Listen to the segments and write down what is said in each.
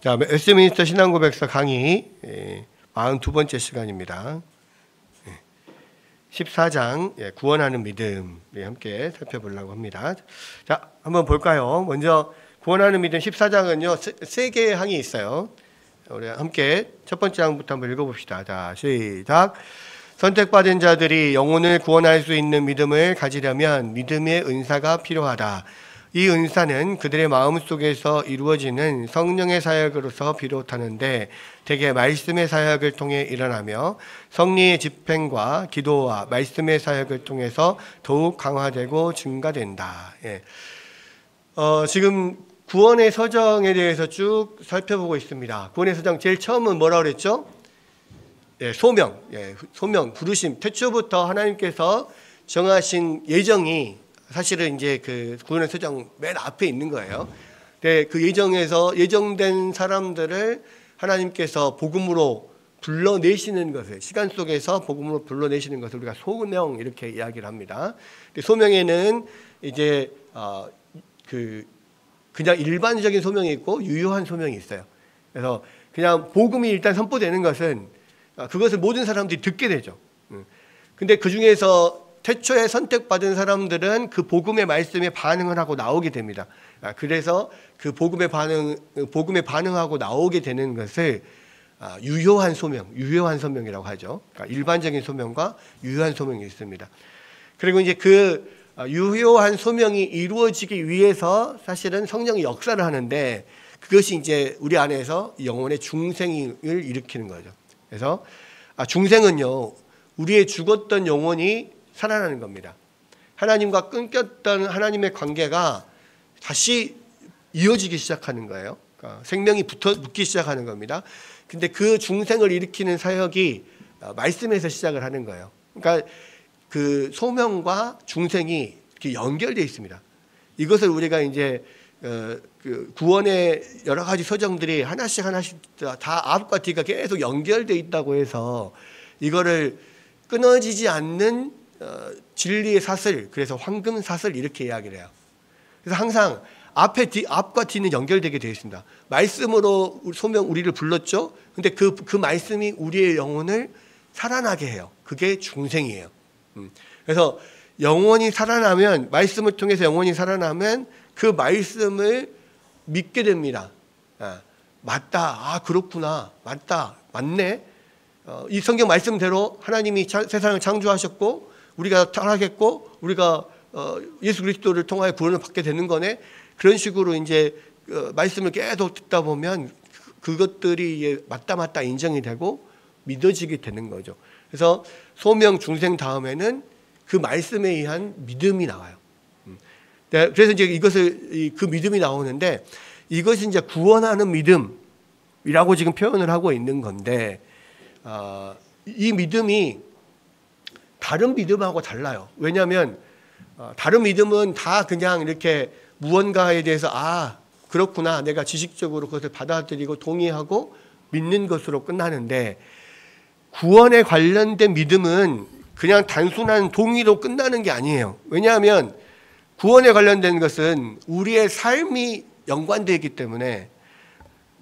자, 웨스트민스터 신앙고백서 강의 42번째 시간입니다. 14장 구원하는 믿음 함께 살펴보려고 합니다. 자, 한번 볼까요? 먼저 구원하는 믿음 14장은요 세 개의 항이 있어요. 우리 함께 첫 번째 항부터 한번 읽어봅시다. 자, 시작. 선택받은 자들이 영혼을 구원할 수 있는 믿음을 가지려면 믿음의 은사가 필요하다. 이 은사는 그들의 마음속에서 이루어지는 성령의 사역으로서 비롯하는데 대개 말씀의 사역을 통해 일어나며 성리의 집행과 기도와 말씀의 사역을 통해서 더욱 강화되고 증가된다. 지금 구원의 서정에 대해서 쭉 살펴보고 있습니다. 구원의 서정 제일 처음은 뭐라고 그랬죠? 소명, 소명, 부르심. 태초부터 하나님께서 정하신 예정이 사실은 이제 그 구원의 서정 맨 앞에 있는 거예요. 근데 그 예정된 사람들을 하나님께서 복음으로 불러내시는 것을, 시간 속에서 복음으로 불러내시는 것을 우리가 소명 이렇게 이야기를 합니다. 근데 소명에는 이제 그냥 일반적인 소명이 있고 유효한 소명이 있어요. 그래서 그냥 복음이 일단 선포되는 것은 그것을 모든 사람들이 듣게 되죠. 근데 그 중에서 태초에 선택받은 사람들은 그 복음의 말씀에 반응을 하고 나오게 됩니다. 그래서 그 복음에 반응하고 나오게 되는 것을 유효한 소명이라고 하죠. 그러니까 일반적인 소명과 유효한 소명이 있습니다. 그리고 이제 그 유효한 소명이 이루어지기 위해서 사실은 성령이 역사를 하는데 그것이 이제 우리 안에서 영혼의 중생을 일으키는 거죠. 그래서 중생은요, 우리의 죽었던 영혼이 살아나는 겁니다. 하나님과 끊겼던 하나님의 관계가 다시 이어지기 시작하는 거예요. 그러니까 생명이 붙기 시작하는 겁니다. 근데 그 중생을 일으키는 사역이 말씀에서 시작을 하는 거예요. 그러니까 그 소명과 중생이 이렇게 연결되어 있습니다. 이것을 우리가 이제 그 구원의 여러 가지 서정들이 하나씩 다 앞과 뒤가 계속 연결되어 있다고 해서 이거를 끊어지지 않는 진리의 사슬, 그래서 황금 사슬 이렇게 이야기를 해요. 그래서 항상 앞과 뒤는 연결되게 되어 있습니다. 말씀으로 우리를 불렀죠. 근데 그 말씀이 우리의 영혼을 살아나게 해요. 그게 중생이에요. 그래서 영혼이 살아나면, 말씀을 통해서 영혼이 살아나면 그 말씀을 믿게 됩니다. 맞다. 그렇구나. 맞다. 맞네. 이 성경 말씀대로 하나님이 세상을 창조하셨고 우리가 타락했고 우리가 예수 그리스도를 통하여 구원을 받게 되는 거네. 그런 식으로 이제 말씀을 계속 듣다 보면 그것들이 맞다 인정이 되고 믿어지게 되는 거죠. 그래서 소명 중생 다음에는 그 말씀에 의한 믿음이 나와요. 그래서 이제 그 믿음이 나오는데 이것이 이제 구원하는 믿음이라고 지금 표현을 하고 있는 건데 이 믿음이 다른 믿음하고 달라요. 왜냐하면 다른 믿음은 다 그냥 이렇게 무언가에 대해서 그렇구나, 내가 지식적으로 그것을 받아들이고 동의하고 믿는 것으로 끝나는데 구원에 관련된 믿음은 그냥 단순한 동의로 끝나는 게 아니에요. 왜냐하면 구원에 관련된 것은 우리의 삶이 연관되어 있기 때문에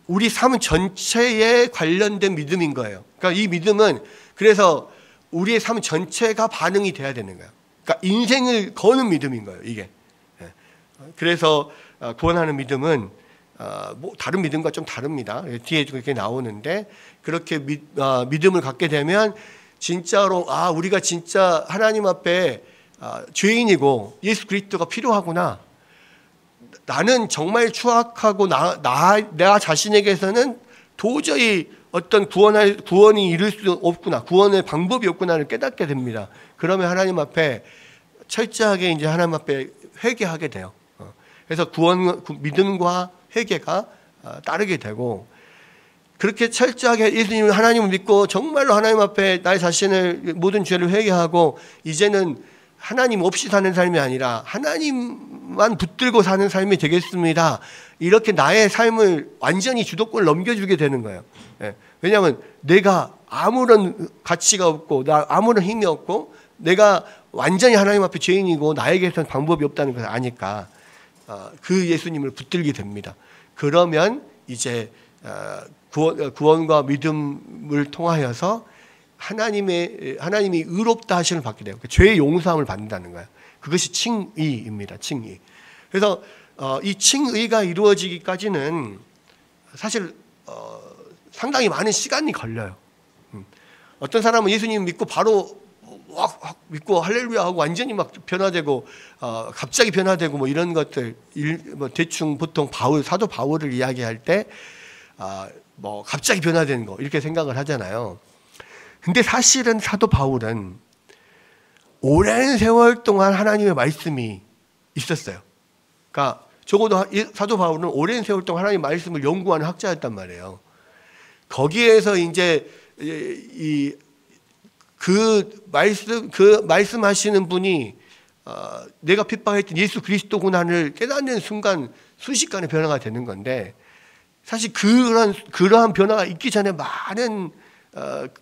우리 삶 전체에 관련된 믿음인 거예요. 그러니까 이 믿음은 그래서 우리의 삶 전체가 반응이 돼야 되는 거예요. 그러니까 인생을 거는 믿음인 거예요, 이게. 그래서 구원하는 믿음은 다른 믿음과 좀 다릅니다. 뒤에 그렇게 나오는데 그렇게 믿음을 갖게 되면 진짜로 우리가 진짜 하나님 앞에 죄인이고 예수 그리스도가 필요하구나. 나는 정말 추악하고 나 자신에게서는 도저히 어떤 구원이 이룰 수 없구나, 구원의 방법이 없구나를 깨닫게 됩니다. 그러면 하나님 앞에 철저하게 이제 하나님 앞에 회개하게 돼요. 그래서 믿음과 회개가 따르게 되고 그렇게 철저하게 예수님을 하나님을 믿고 정말로 하나님 앞에 나의 자신을 모든 죄를 회개하고 이제는 하나님 없이 사는 삶이 아니라 하나님만 붙들고 사는 삶이 되겠습니다. 이렇게 나의 삶을 완전히 주도권을 넘겨주게 되는 거예요. 왜냐하면 내가 아무런 가치가 없고 아무런 힘이 없고 내가 완전히 하나님 앞에 죄인이고 나에게서는 방법이 없다는 것을 아니까 그 예수님을 붙들게 됩니다. 그러면 이제 구원과 믿음을 통하여서 하나님이 의롭다 하심을 받게 돼요. 죄의 용서함을 받는다는 거예요. 그것이 칭의입니다. 칭의. 그래서 이 칭의가 이루어지기까지는 사실 상당히 많은 시간이 걸려요. 어떤 사람은 예수님 믿고 바로 확 믿고 할렐루야 하고 완전히 막 변화되고 갑자기 변화되고 뭐 이런 것들 뭐 대충 보통 사도 바울을 이야기할 때 뭐 갑자기 변화되는 거 이렇게 생각을 하잖아요. 근데 사실은 사도 바울은 오랜 세월 동안 하나님의 말씀이 있었어요. 그러니까 적어도 사도 바울은 오랜 세월 동안 하나님의 말씀을 연구하는 학자였단 말이에요. 거기에서 이제 그 말씀하시는 분이 내가 핍박했던 예수 그리스도구나를 깨닫는 순간 순식간에 변화가 되는 건데, 사실 그러한 변화가 있기 전에 많은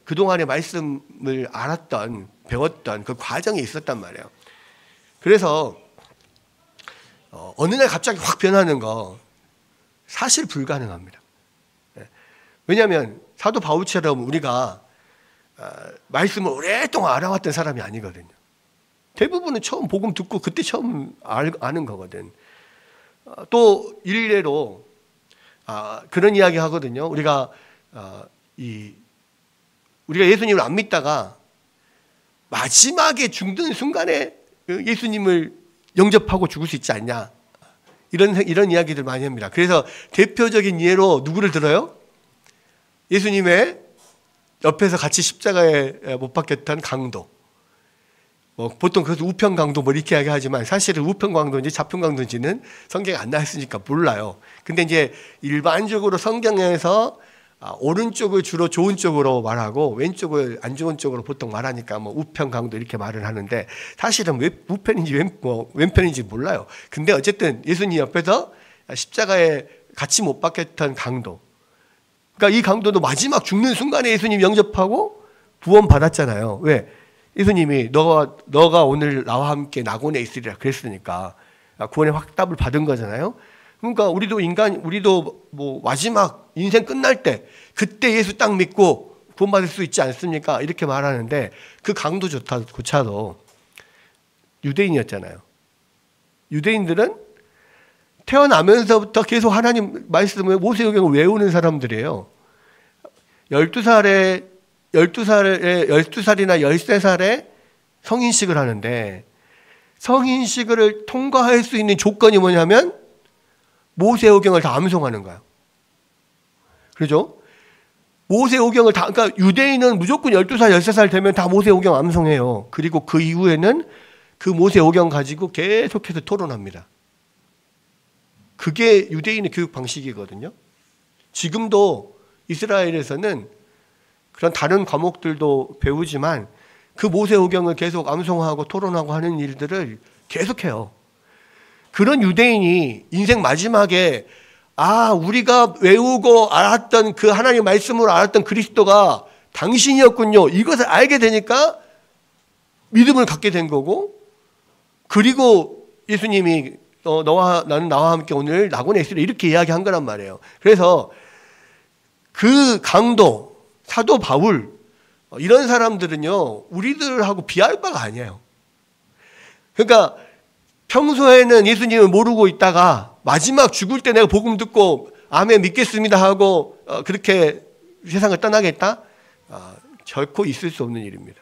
그동안의 말씀을 알았던 배웠던 그 과정이 있었단 말이에요. 그래서 어느 날 갑자기 확 변하는 거 사실 불가능합니다. 왜냐하면 사도 바울처럼 우리가 말씀을 오랫동안 알아왔던 사람이 아니거든요. 대부분은 처음 복음 듣고 그때 처음 아는 거거든. 또 일례로 그런 이야기 하거든요. 우리가 예수님을 안 믿다가 마지막에 죽는 순간에 예수님을 영접하고 죽을 수 있지 않냐, 이런 이야기들 많이 합니다. 그래서 대표적인 예로 누구를 들어요? 예수님의 옆에서 같이 십자가에 못 박혔던 강도. 보통 그것을 우편강도 뭐 이렇게 이야기하지만 사실은 우편강도인지 좌편강도인지는 성경에 안 나왔으니까 몰라요. 근데 이제 일반적으로 성경에서 오른쪽을 주로 좋은 쪽으로 말하고 왼쪽을 안 좋은 쪽으로 보통 말하니까 뭐 우편강도 이렇게 말을 하는데, 사실은 우편인지 왼편인지 몰라요. 근데 어쨌든 예수님 옆에서 십자가에 같이 못 박혔던 강도. 그러니까 이 강도도 마지막 죽는 순간에 예수님 영접하고 구원 받았잖아요. 왜? 예수님이 너가 오늘 나와 함께 낙원에 있으리라 그랬으니까 구원의 확답을 받은 거잖아요. 그러니까 우리도 뭐 마지막 인생 끝날 때 그때 예수 딱 믿고 구원받을 수 있지 않습니까? 이렇게 말하는데, 그 강도조차도 유대인이었잖아요. 유대인들은 태어나면서부터 계속 하나님 말씀을 모세오경을 외우는 사람들이에요. 12살이나 13살에 성인식을 하는데, 성인식을 통과할 수 있는 조건이 뭐냐면 모세오경을 다 암송하는 거예요. 그렇죠? 모세오경을 다, 그러니까 유대인은 무조건 12살, 13살 되면 다 모세오경 암송해요. 그리고 그 이후에는 그 모세오경 가지고 계속해서 토론합니다. 그게 유대인의 교육 방식이거든요. 지금도 이스라엘에서는 그런 다른 과목들도 배우지만 그 모세오경을 계속 암송하고 토론하고 하는 일들을 계속해요. 그런 유대인이 인생 마지막에 우리가 외우고 알았던 그 하나님의 말씀으로 알았던 그리스도가 당신이었군요, 이것을 알게 되니까 믿음을 갖게 된 거고, 그리고 예수님이 나는 나와 함께 오늘 낙원에 있으리라 이렇게 이야기한 거란 말이에요. 그래서 그 강도 사도 바울 이런 사람들은요 우리들하고 비할 바가 아니에요. 그러니까 평소에는 예수님을 모르고 있다가 마지막 죽을 때 내가 복음 듣고 아멘 믿겠습니다 하고 그렇게 세상을 떠나겠다? 결코 있을 수 없는 일입니다.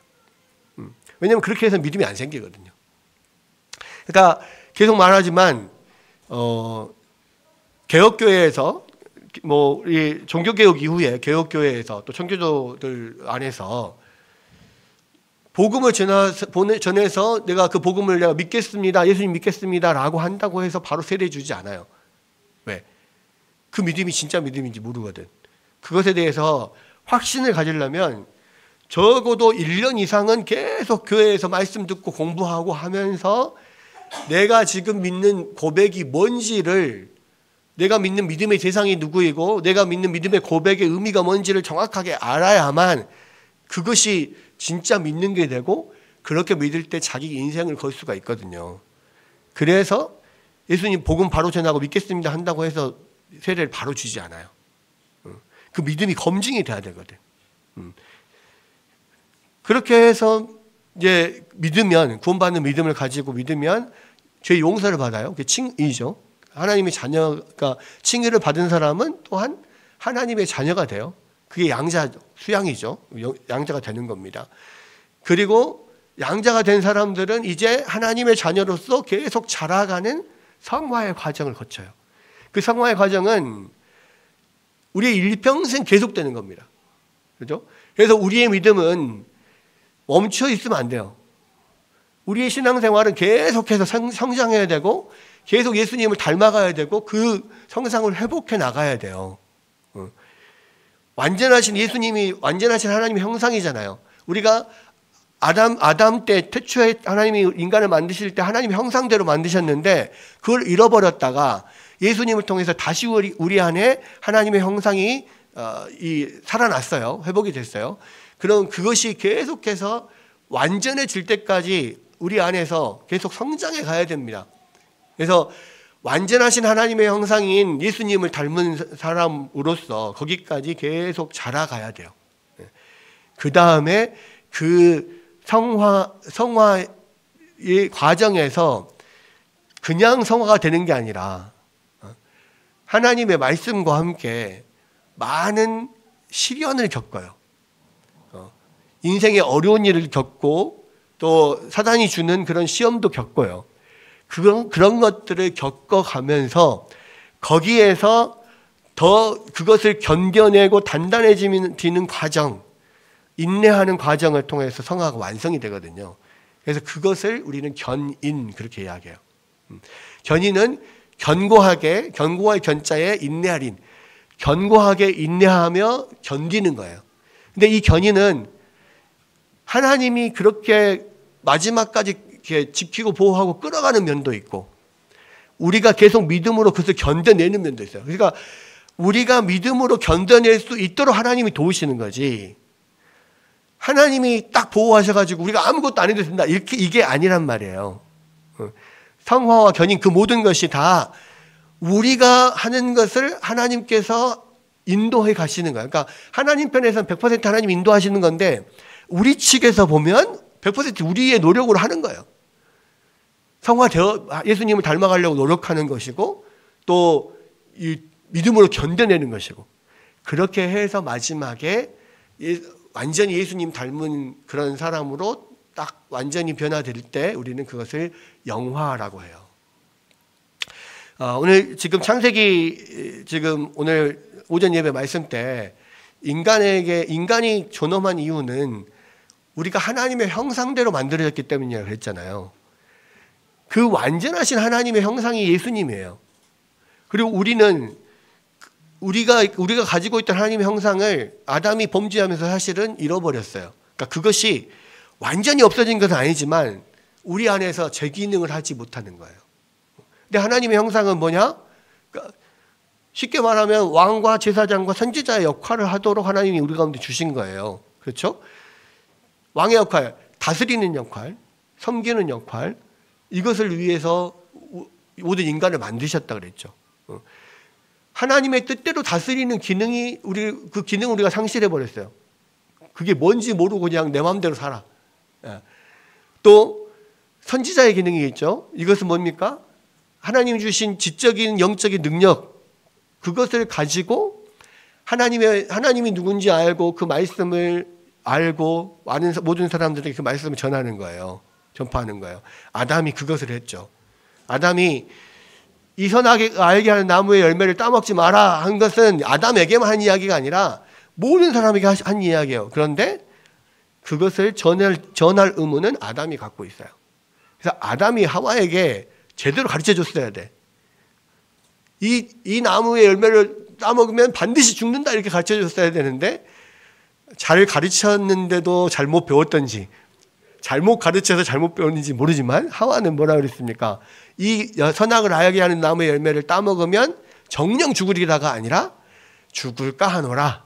왜냐하면 그렇게 해서 믿음이 안 생기거든요. 그러니까 계속 말하지만 개혁교회에서 뭐 이 종교개혁 이후에 개혁교회에서 또 청교도들 안에서 복음을 전해서 내가 그 복음을 내가 믿겠습니다, 예수님 믿겠습니다라고 한다고 해서 바로 세례 주지 않아요. 왜? 그 믿음이 진짜 믿음인지 모르거든. 그것에 대해서 확신을 가지려면 적어도 1년 이상은 계속 교회에서 말씀 듣고 공부하고 하면서 내가 지금 믿는 고백이 뭔지를, 내가 믿는 믿음의 대상이 누구이고 내가 믿는 믿음의 고백의 의미가 뭔지를 정확하게 알아야만 그것이 진짜 믿는 게 되고, 그렇게 믿을 때 자기 인생을 걸 수가 있거든요. 그래서 예수님 복음 바로 전하고 믿겠습니다 한다고 해서 세례를 바로 주지 않아요. 그 믿음이 검증이 돼야 되거든. 그렇게 해서 이제 믿으면, 구원받는 믿음을 가지고 믿으면 죄 용서를 받아요. 그게 칭의죠. 하나님의 자녀가 칭의를 받은 사람은 또한 하나님의 자녀가 돼요. 그게 양자죠. 수양이죠. 양자가 되는 겁니다. 그리고 양자가 된 사람들은 이제 하나님의 자녀로서 계속 자라가는 성화의 과정을 거쳐요. 그 성화의 과정은 우리의 일평생 계속되는 겁니다. 그렇죠? 그래서 우리의 믿음은 멈춰 있으면 안 돼요. 우리의 신앙생활은 계속해서 성장해야 되고 계속 예수님을 닮아가야 되고 그 성상을 회복해 나가야 돼요. 완전하신 예수님이 완전하신 하나님의 형상이잖아요. 우리가 아담 때 태초에 하나님이 인간을 만드실 때 하나님의 형상대로 만드셨는데 그걸 잃어버렸다가 예수님을 통해서 다시 우리 안에 하나님의 형상이 살아났어요. 회복이 됐어요. 그럼 그것이 계속해서 완전해질 때까지 우리 안에서 계속 성장해 가야 됩니다. 그래서 완전하신 하나님의 형상인 예수님을 닮은 사람으로서 거기까지 계속 자라가야 돼요. 그 다음에 그 성화의 과정에서 그냥 성화가 되는 게 아니라 하나님의 말씀과 함께 많은 시련을 겪어요. 인생의 어려운 일을 겪고 또 사단이 주는 그런 시험도 겪어요. 그런 것들을 겪어가면서 거기에서 더 그것을 견뎌내고 단단해지는 과정, 인내하는 과정을 통해서 성화가 완성이 되거든요. 그래서 그것을 우리는 견인 그렇게 이야기해요. 견인은 견고하게, 견고할 견자에 인내하린, 견고하게 인내하며 견디는 거예요. 근데 이 견인은 하나님이 그렇게 마지막까지 이렇게 지키고 보호하고 끌어가는 면도 있고 우리가 계속 믿음으로 그것을 견뎌내는 면도 있어요. 그러니까 우리가 믿음으로 견뎌낼 수 있도록 하나님이 도우시는 거지. 하나님이 딱 보호하셔가지고 우리가 아무것도 안 해도 된다. 이게 아니란 말이에요. 성화와 견인 그 모든 것이 다 우리가 하는 것을 하나님께서 인도해 가시는 거예요. 그러니까 하나님 편에서는 100% 하나님 인도하시는 건데 우리 측에서 보면 100% 우리의 노력으로 하는 거예요. 성화되어 예수님을 닮아가려고 노력하는 것이고 또 이 믿음으로 견뎌내는 것이고 그렇게 해서 마지막에 완전히 예수님 닮은 그런 사람으로 딱 완전히 변화될 때 우리는 그것을 영화라고 해요. 오늘 지금 창세기 지금 오늘 오전 예배 말씀 때 인간이 존엄한 이유는 우리가 하나님의 형상대로 만들어졌기 때문이라고 그랬잖아요. 그 완전하신 하나님의 형상이 예수님이에요. 그리고 우리가 가지고 있던 하나님의 형상을 아담이 범죄하면서 사실은 잃어버렸어요. 그러니까 그것이 완전히 없어진 것은 아니지만 우리 안에서 제 기능을 하지 못하는 거예요. 근데 하나님의 형상은 뭐냐? 그러니까 쉽게 말하면 왕과 제사장과 선지자의 역할을 하도록 하나님이 우리 가운데 주신 거예요. 그렇죠? 왕의 역할, 다스리는 역할, 섬기는 역할, 이것을 위해서 모든 인간을 만드셨다 그랬죠. 하나님의 뜻대로 다스리는 기능이 그 기능을 우리가 상실해 버렸어요. 그게 뭔지 모르고 그냥 내 마음대로 살아. 또 선지자의 기능이 있죠. 이것은 뭡니까? 하나님 주신 지적인 영적인 능력 그것을 가지고 하나님이 누군지 알고 그 말씀을 알고 많은 모든 사람들에게 그 말씀을 전하는 거예요. 전파하는 거예요. 아담이 그것을 했죠. 아담이 이 선악을 알게 하는 나무의 열매를 따먹지 마라 한 것은 아담에게만 한 이야기가 아니라 모든 사람에게 한 이야기예요. 그런데 그것을 전할 의무는 아담이 갖고 있어요. 그래서 아담이 하와에게 제대로 가르쳐 줬어야 돼. 이 나무의 열매를 따먹으면 반드시 죽는다 이렇게 가르쳐 줬어야 되는데 잘 가르쳤는데도 잘못 배웠던지 잘못 가르쳐서 잘못 배웠는지 모르지만 하와는 뭐라 그랬습니까? 이 선악을 알게 하는 나무의 열매를 따먹으면 정령 죽으리라가 아니라 죽을까 하노라.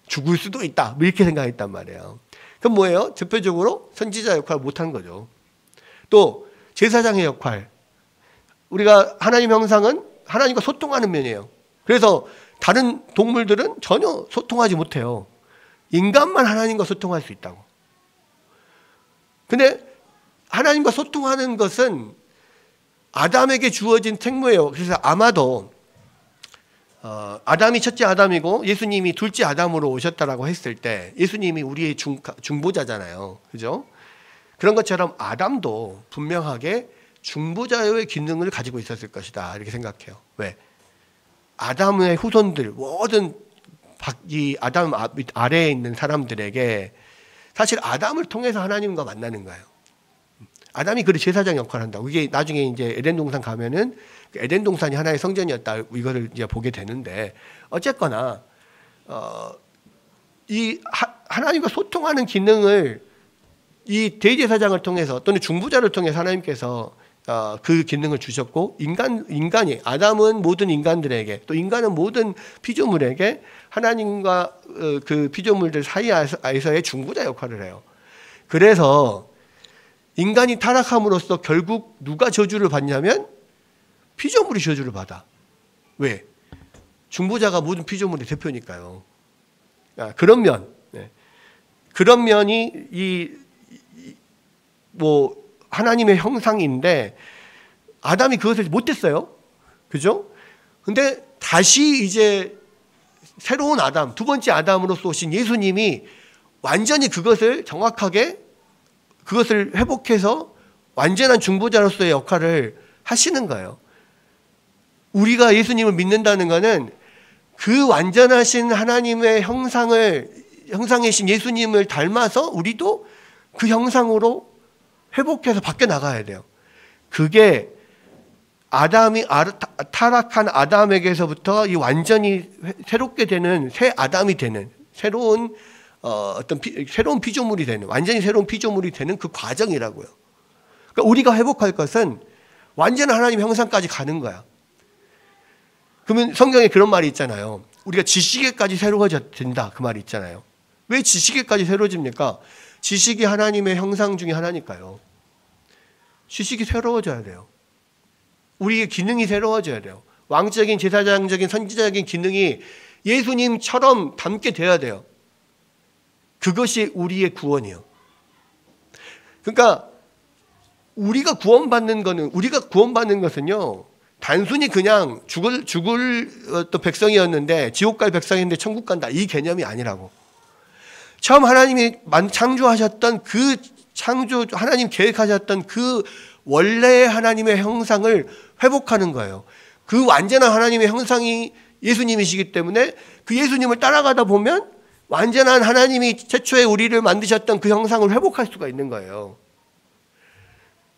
죽을 수도 있다. 이렇게 생각했단 말이에요. 그럼 뭐예요? 대표적으로 선지자 역할을 못한 거죠. 또 제사장의 역할. 우리가 하나님 형상은 하나님과 소통하는 면이에요. 그래서 다른 동물들은 전혀 소통하지 못해요. 인간만 하나님과 소통할 수 있다고. 근데 하나님과 소통하는 것은 아담에게 주어진 책무예요. 그래서 아마도 아담이 첫째 아담이고 예수님이 둘째 아담으로 오셨다라고 했을 때 예수님이 우리의 중보자잖아요. 그죠? 그런 것처럼 아담도 분명하게 중보자의 기능을 가지고 있었을 것이다. 이렇게 생각해요. 왜? 아담의 후손들, 모든 이 아담 아래에 있는 사람들에게 사실 아담을 통해서 하나님과 만나는 거예요. 아담이 그 제사장 역할을 한다고. 이게 나중에 이제 에덴 동산 가면은 에덴 동산이 하나의 성전이었다. 이거를 이제 보게 되는데 어쨌거나 이 하나님과 소통하는 기능을 이 대제사장을 통해서 또는 중보자를 통해서 하나님께서 그 기능을 주셨고 인간이 아담은 모든 인간들에게 또 인간은 모든 피조물에게 하나님과 그 피조물들 사이에서의 중보자 역할을 해요. 그래서 인간이 타락함으로써 결국 누가 저주를 받냐면 피조물이 저주를 받아. 왜? 중보자가 모든 피조물의 대표니까요. 그런 면, 그런 면이 뭐 하나님의 형상인데 아담이 그것을 못했어요. 그죠? 근데 다시 이제 새로운 아담, 두 번째 아담으로서 오신 예수님이 완전히 그것을 정확하게 그것을 회복해서 완전한 중보자로서의 역할을 하시는 거예요. 우리가 예수님을 믿는다는 것은 그 완전하신 하나님의 형상이신 예수님을 닮아서 우리도 그 형상으로 회복해서 밖에 나가야 돼요. 그게 아담이 타락한 아담에게서부터 이 완전히 새롭게 되는 새 아담이 되는 새로운 새로운 피조물이 되는 완전히 새로운 피조물이 되는 그 과정이라고요. 그러니까 우리가 회복할 것은 완전한 하나님 형상까지 가는 거야. 그러면 성경에 그런 말이 있잖아요. 우리가 지식에까지 새로워진다 그 말이 있잖아요. 왜 지식에까지 새로워집니까? 지식이 하나님의 형상 중에 하나니까요. 지식이 새로워져야 돼요. 우리의 기능이 새로워져야 돼요. 왕적인 제사장적인 선지자적인 기능이 예수님처럼 닮게 돼야 돼요. 그것이 우리의 구원이에요. 그러니까 우리가 구원받는 것은요. 단순히 그냥 죽을 또 백성이었는데 지옥 갈 백성인데 천국 간다 이 개념이 아니라고. 처음 하나님이 창조하셨던 그 하나님 계획하셨던 그 원래의 하나님의 형상을 회복하는 거예요. 그 완전한 하나님의 형상이 예수님이시기 때문에 그 예수님을 따라가다 보면 완전한 하나님이 최초에 우리를 만드셨던 그 형상을 회복할 수가 있는 거예요.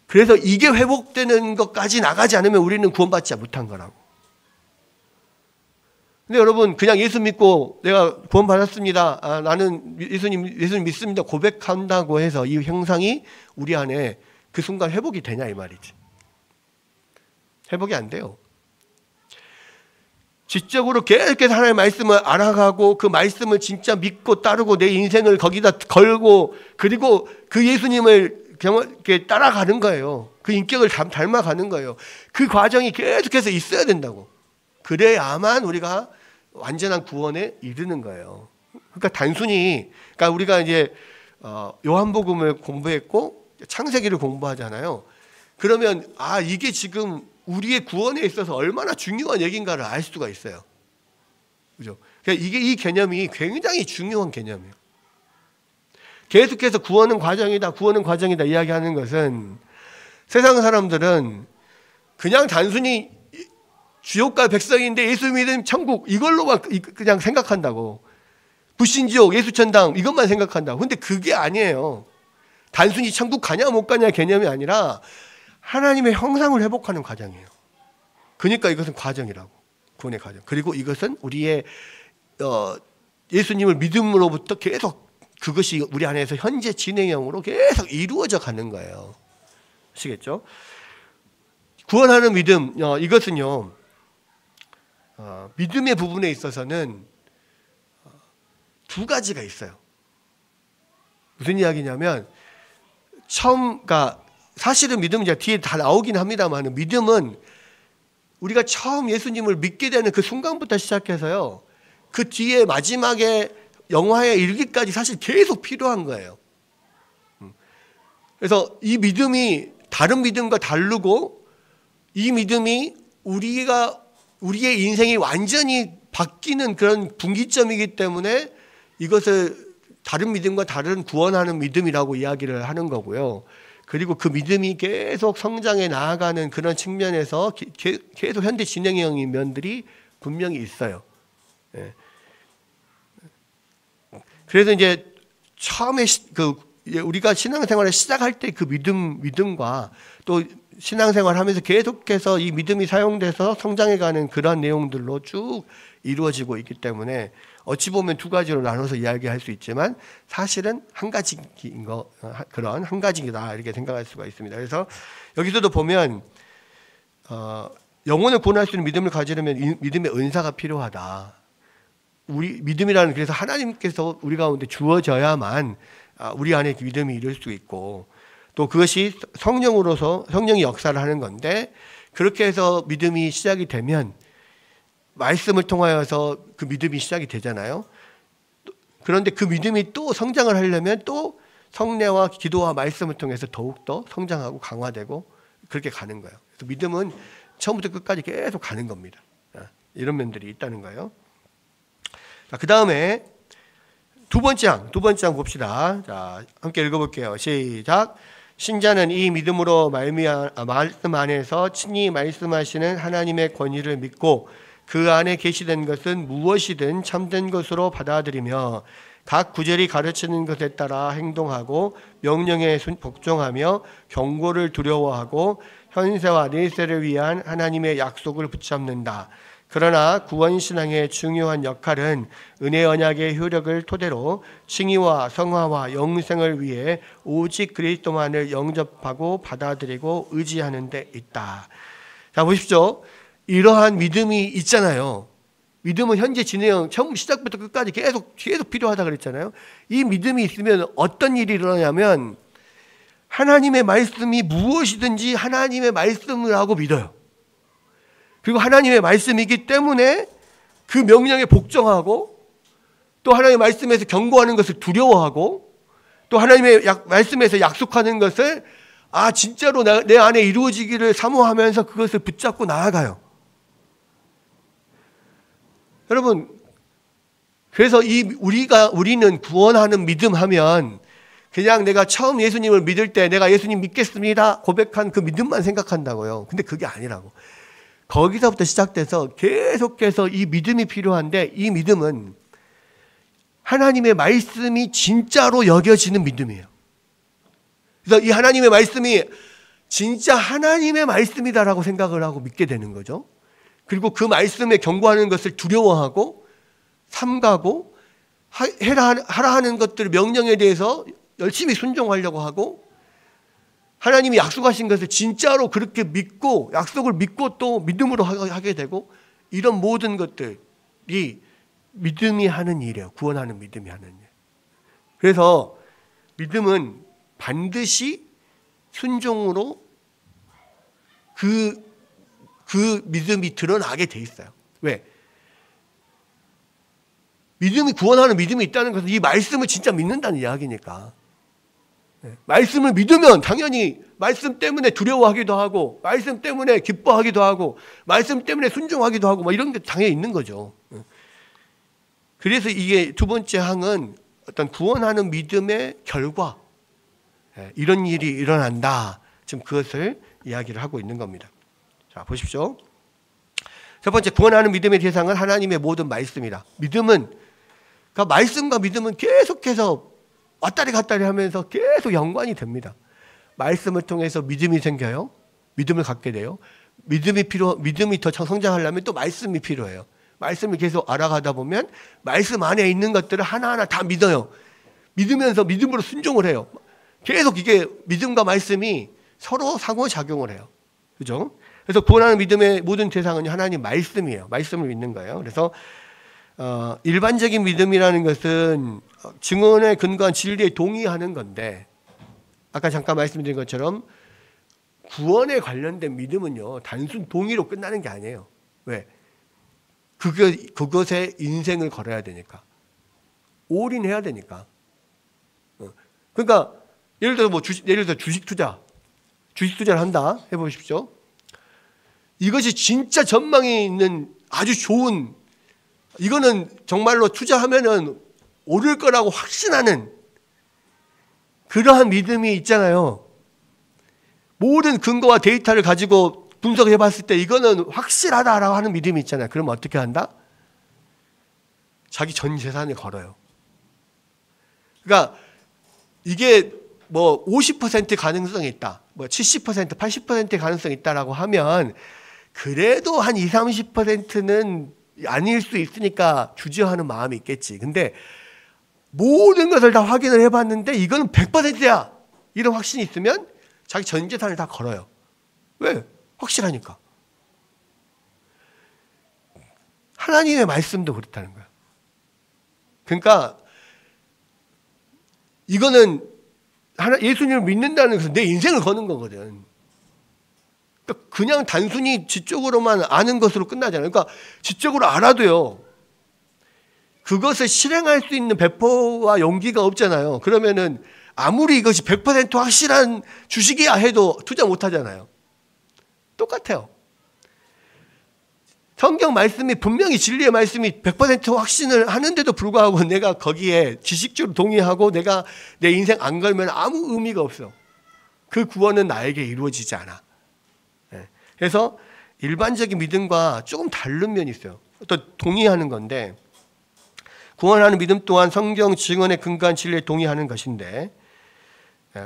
그래서 이게 회복되는 것까지 나가지 않으면 우리는 구원받지 못한 거라고. 근데 여러분 그냥 예수 믿고 내가 구원받았습니다. 나는 예수님 믿습니다. 고백한다고 해서 이 형상이 우리 안에 그 순간 회복이 되냐 이 말이지. 회복이 안 돼요. 지적으로 계속해서 하나님의 말씀을 알아가고 그 말씀을 진짜 믿고 따르고 내 인생을 거기다 걸고 그리고 그 예수님을 이렇게 따라가는 거예요. 그 인격을 닮아가는 거예요. 그 과정이 계속해서 있어야 된다고. 그래야만 우리가 완전한 구원에 이르는 거예요. 그러니까 단순히 우리가 이제 요한복음을 공부했고 창세기를 공부하잖아요. 그러면 이게 지금 우리의 구원에 있어서 얼마나 중요한 얘기인가를 알 수가 있어요. 그죠? 그러니까 이 개념이 굉장히 중요한 개념이에요. 계속해서 구원은 과정이다 이야기하는 것은 세상 사람들은 그냥 단순히 지옥 갈 백성인데 예수 믿으면 천국 이걸로만 그냥 생각한다고. 불신지옥, 예수천당 이것만 생각한다고. 근데 그게 아니에요. 단순히 천국 가냐 못 가냐 개념이 아니라 하나님의 형상을 회복하는 과정이에요. 그러니까 이것은 과정이라고. 구원의 과정. 그리고 이것은 우리의 예수님을 믿음으로부터 계속 그것이 우리 안에서 현재 진행형으로 계속 이루어져 가는 거예요. 아시겠죠? 구원하는 믿음, 이것은요, 믿음의 부분에 있어서는 두 가지가 있어요. 무슨 이야기냐면, 사실은 믿음은 이제 뒤에 다 나오긴 합니다만, 믿음은 우리가 처음 예수님을 믿게 되는 그 순간부터 시작해서요, 그 뒤에 마지막에 영화에 이르기까지 사실 계속 필요한 거예요. 그래서 이 믿음이 다른 믿음과 다르고, 이 믿음이 우리의 인생이 완전히 바뀌는 그런 분기점이기 때문에 이것을 다른 믿음과 다른 구원하는 믿음이라고 이야기를 하는 거고요. 그리고 그 믿음이 계속 성장해 나아가는 그런 측면에서 계속 현대 진행형인 면들이 분명히 있어요. 그래서 이제 처음에 우리가 신앙생활을 시작할 때 그 믿음과 또 신앙생활 하면서 계속해서 이 믿음이 사용돼서 성장해가는 그런 내용들로 쭉 이루어지고 있기 때문에 어찌 보면 두 가지로 나눠서 이야기할 수 있지만 사실은 한 가지인 그런 한 가지다 이렇게 생각할 수가 있습니다. 그래서 여기서도 보면 영혼을 구원할 수 있는 믿음을 가지려면 믿음의 은사가 필요하다. 우리 믿음이라는, 그래서 하나님께서 우리 가운데 주어져야만 우리 안에 믿음이 이룰 수 있고, 또 그것이 성령이 역사를 하는 건데, 그렇게 해서 믿음이 시작이 되면 말씀을 통하여서 그 믿음이 시작이 되잖아요. 그런데 그 믿음이 또 성장을 하려면 또 성례와 기도와 말씀을 통해서 더욱더 성장하고 강화되고 그렇게 가는 거예요. 그래서 믿음은 처음부터 끝까지 계속 가는 겁니다. 이런 면들이 있다는 거예요. 그 다음에 두 번째 장 봅시다. 자, 함께 읽어볼게요. 시작. 신자는 이 믿음으로 말씀 안에서 친히 말씀하시는 하나님의 권위를 믿고 그 안에 계시된 것은 무엇이든 참된 것으로 받아들이며 각 구절이 가르치는 것에 따라 행동하고 명령에 복종하며 경고를 두려워하고 현세와 내세를 위한 하나님의 약속을 붙잡는다. 그러나 구원신앙의 중요한 역할은 은혜 언약의 효력을 토대로 칭의와 성화와 영생을 위해 오직 그리스도만을 영접하고 받아들이고 의지하는 데 있다. 자, 보십시오. 이러한 믿음이 있잖아요. 믿음은 현재 진행, 처음 시작부터 끝까지 계속 필요하다 그랬잖아요. 이 믿음이 있으면 어떤 일이 일어나냐면 하나님의 말씀이 무엇이든지 하나님의 말씀을 하고 믿어요. 그리고 하나님의 말씀이기 때문에 그 명령에 복종하고, 또 하나님의 말씀에서 경고하는 것을 두려워하고, 또 하나님의 말씀에서 약속하는 것을 진짜로 내 안에 이루어지기를 사모하면서 그것을 붙잡고 나아가요. 여러분, 그래서 우리는 구원하는 믿음 하면 그냥 내가 처음 예수님을 믿을 때 내가 예수님 믿겠습니다 고백한 그 믿음만 생각한다고요. 근데 그게 아니라고. 거기서부터 시작돼서 계속해서 이 믿음이 필요한데, 이 믿음은 하나님의 말씀이 진짜로 여겨지는 믿음이에요. 그래서 이 하나님의 말씀이 진짜 하나님의 말씀이다라고 생각을 하고 믿게 되는 거죠. 그리고 그 말씀에 경고하는 것을 두려워하고 삼가고 하라 하는 것들 명령에 대해서 열심히 순종하려고 하고, 하나님이 약속하신 것을 진짜로 그렇게 믿고 약속을 믿고 또 믿음으로 하게 되고, 이런 모든 것들이 믿음이 하는 일이에요. 구원하는 믿음이 하는 일. 그래서 믿음은 반드시 순종으로 그 믿음이 드러나게 돼 있어요. 왜? 믿음이, 구원하는 믿음이 있다는 것은 이 말씀을 진짜 믿는다는 이야기니까. 말씀을 믿으면 당연히 말씀 때문에 두려워하기도 하고, 말씀 때문에 기뻐하기도 하고, 말씀 때문에 순종하기도 하고, 이런 게 당연히 있는 거죠. 그래서 이게 두 번째 항은 어떤 구원하는 믿음의 결과, 이런 일이 일어난다. 지금 그것을 이야기를 하고 있는 겁니다. 자, 보십시오. 첫 번째, 구원하는 믿음의 대상은 하나님의 모든 말씀이다. 믿음은, 그러니까 말씀과 믿음은 계속해서 왔다리 갔다리 하면서 계속 연관이 됩니다. 말씀을 통해서 믿음이 생겨요. 믿음을 갖게 돼요. 믿음이 더 성장하려면 또 말씀이 필요해요. 말씀을 계속 알아가다 보면 말씀 안에 있는 것들을 하나하나 다 믿어요. 믿으면서 믿음으로 순종을 해요. 계속 이게 믿음과 말씀이 서로 상호작용을 해요. 그죠? 그래서 구원하는 믿음의 모든 대상은 하나님 말씀이에요. 말씀을 믿는 거예요. 그래서 일반적인 믿음이라는 것은 증언에 근거한 진리에 동의하는 건데, 아까 잠깐 말씀드린 것처럼 구원에 관련된 믿음은요, 단순 동의로 끝나는 게 아니에요. 왜? 그것에 인생을 걸어야 되니까. 올인해야 되니까. 그러니까 예를 들어 주식 투자를 한다 해보십시오. 이것이 진짜 전망이 있는 아주 좋은, 이거는 정말로 투자하면은 오를 거라고 확신하는 그러한 믿음이 있잖아요. 모든 근거와 데이터를 가지고 분석해 봤을 때 이거는 확실하다라고 하는 믿음이 있잖아요. 그럼 어떻게 한다? 자기 전 재산을 걸어요. 그러니까 이게 뭐 50% 가능성이 있다, 뭐 70%, 80% 가능성이 있다라고 하면 그래도 한 20, 30%는 아닐 수 있으니까 주저하는 마음이 있겠지. 근데 모든 것을 다 확인을 해봤는데 이거는 100%야. 이런 확신이 있으면 자기 전 재산을 다 걸어요. 왜? 확실하니까. 하나님의 말씀도 그렇다는 거야. 그러니까 이거는 예수님을 믿는다는 것은 내 인생을 거는 거거든. 그러니까 그냥 단순히 지적으로만 아는 것으로 끝나잖아요. 그러니까 지적으로 알아도요, 그것을 실행할 수 있는 배포와 용기가 없잖아요. 그러면은 아무리 이것이 100% 확실한 주식이야 해도 투자 못 하잖아요. 똑같아요. 성경 말씀이 분명히 진리의 말씀이 100% 확신을 하는데도 불구하고 내가 거기에 지식적으로 동의하고 내가 내 인생 안 걸면 아무 의미가 없어. 그 구원은 나에게 이루어지지 않아. 그래서 일반적인 믿음과 조금 다른 면이 있어요. 또 동의하는 건데, 구원하는 믿음 또한 성경 증언에 근거한 진리에 동의하는 것인데,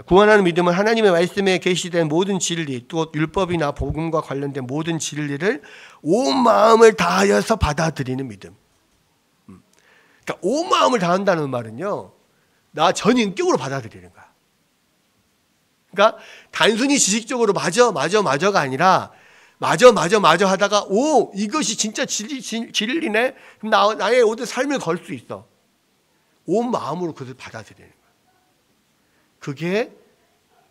구원하는 믿음은 하나님의 말씀에 계시된 모든 진리, 또 율법이나 복음과 관련된 모든 진리를 온 마음을 다하여서 받아들이는 믿음. 그러니까 온 마음을 다한다는 말은요, 나 전 인격으로 받아들이는 거야. 그러니까 단순히 지식적으로 맞아가 아니라 맞아 하다가 오, 이것이 진짜 진리네. 그럼 나의 모든 삶을 걸 수 있어. 온 마음으로 그것을 받아들이는 거야. 그게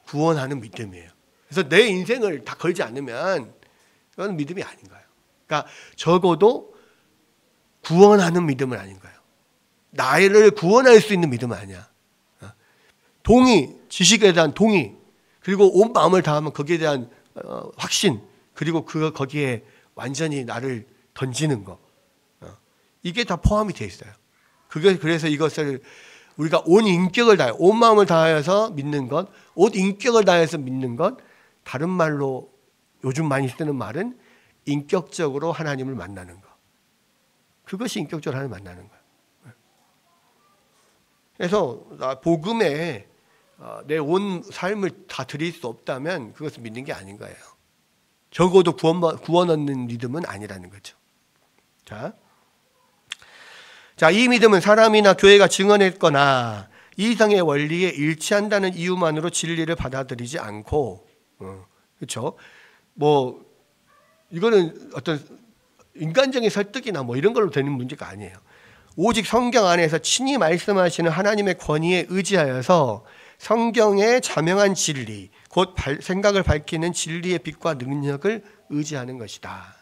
구원하는 믿음이에요. 그래서 내 인생을 다 걸지 않으면 그건 믿음이 아닌 거예요. 그러니까 적어도 구원하는 믿음은 아닌 거예요. 나를 구원할 수 있는 믿음은 아니야. 동의, 지식에 대한 동의, 그리고 온 마음을 다하면 거기에 대한 확신, 그리고 거기에 완전히 나를 던지는 거, 이게 다 포함이 되어 있어요. 그래서 이것을 우리가 온 인격을 다해, 온 마음을 다해서 믿는 것, 온 인격을 다해서 믿는 것, 다른 말로 요즘 많이 쓰는 말은 인격적으로 하나님을 만나는 것. 그것이 인격적으로 하나님을 만나는 거예요. 그래서 복음에 내 온 삶을 다 드릴 수 없다면 그것을 믿는 게 아닌 거예요. 적어도 구원 얻는 믿음은 아니라는 거죠. 자, 이 믿음은 사람이나 교회가 증언했거나 이성의 원리에 일치한다는 이유만으로 진리를 받아들이지 않고, 그렇죠? 뭐 이거는 어떤 인간적인 설득이나 뭐 이런 걸로 되는 문제가 아니에요. 오직 성경 안에서 친히 말씀하시는 하나님의 권위에 의지하여서 성경의 자명한 진리, 곧 생각을 밝히는 진리의 빛과 능력을 의지하는 것이다.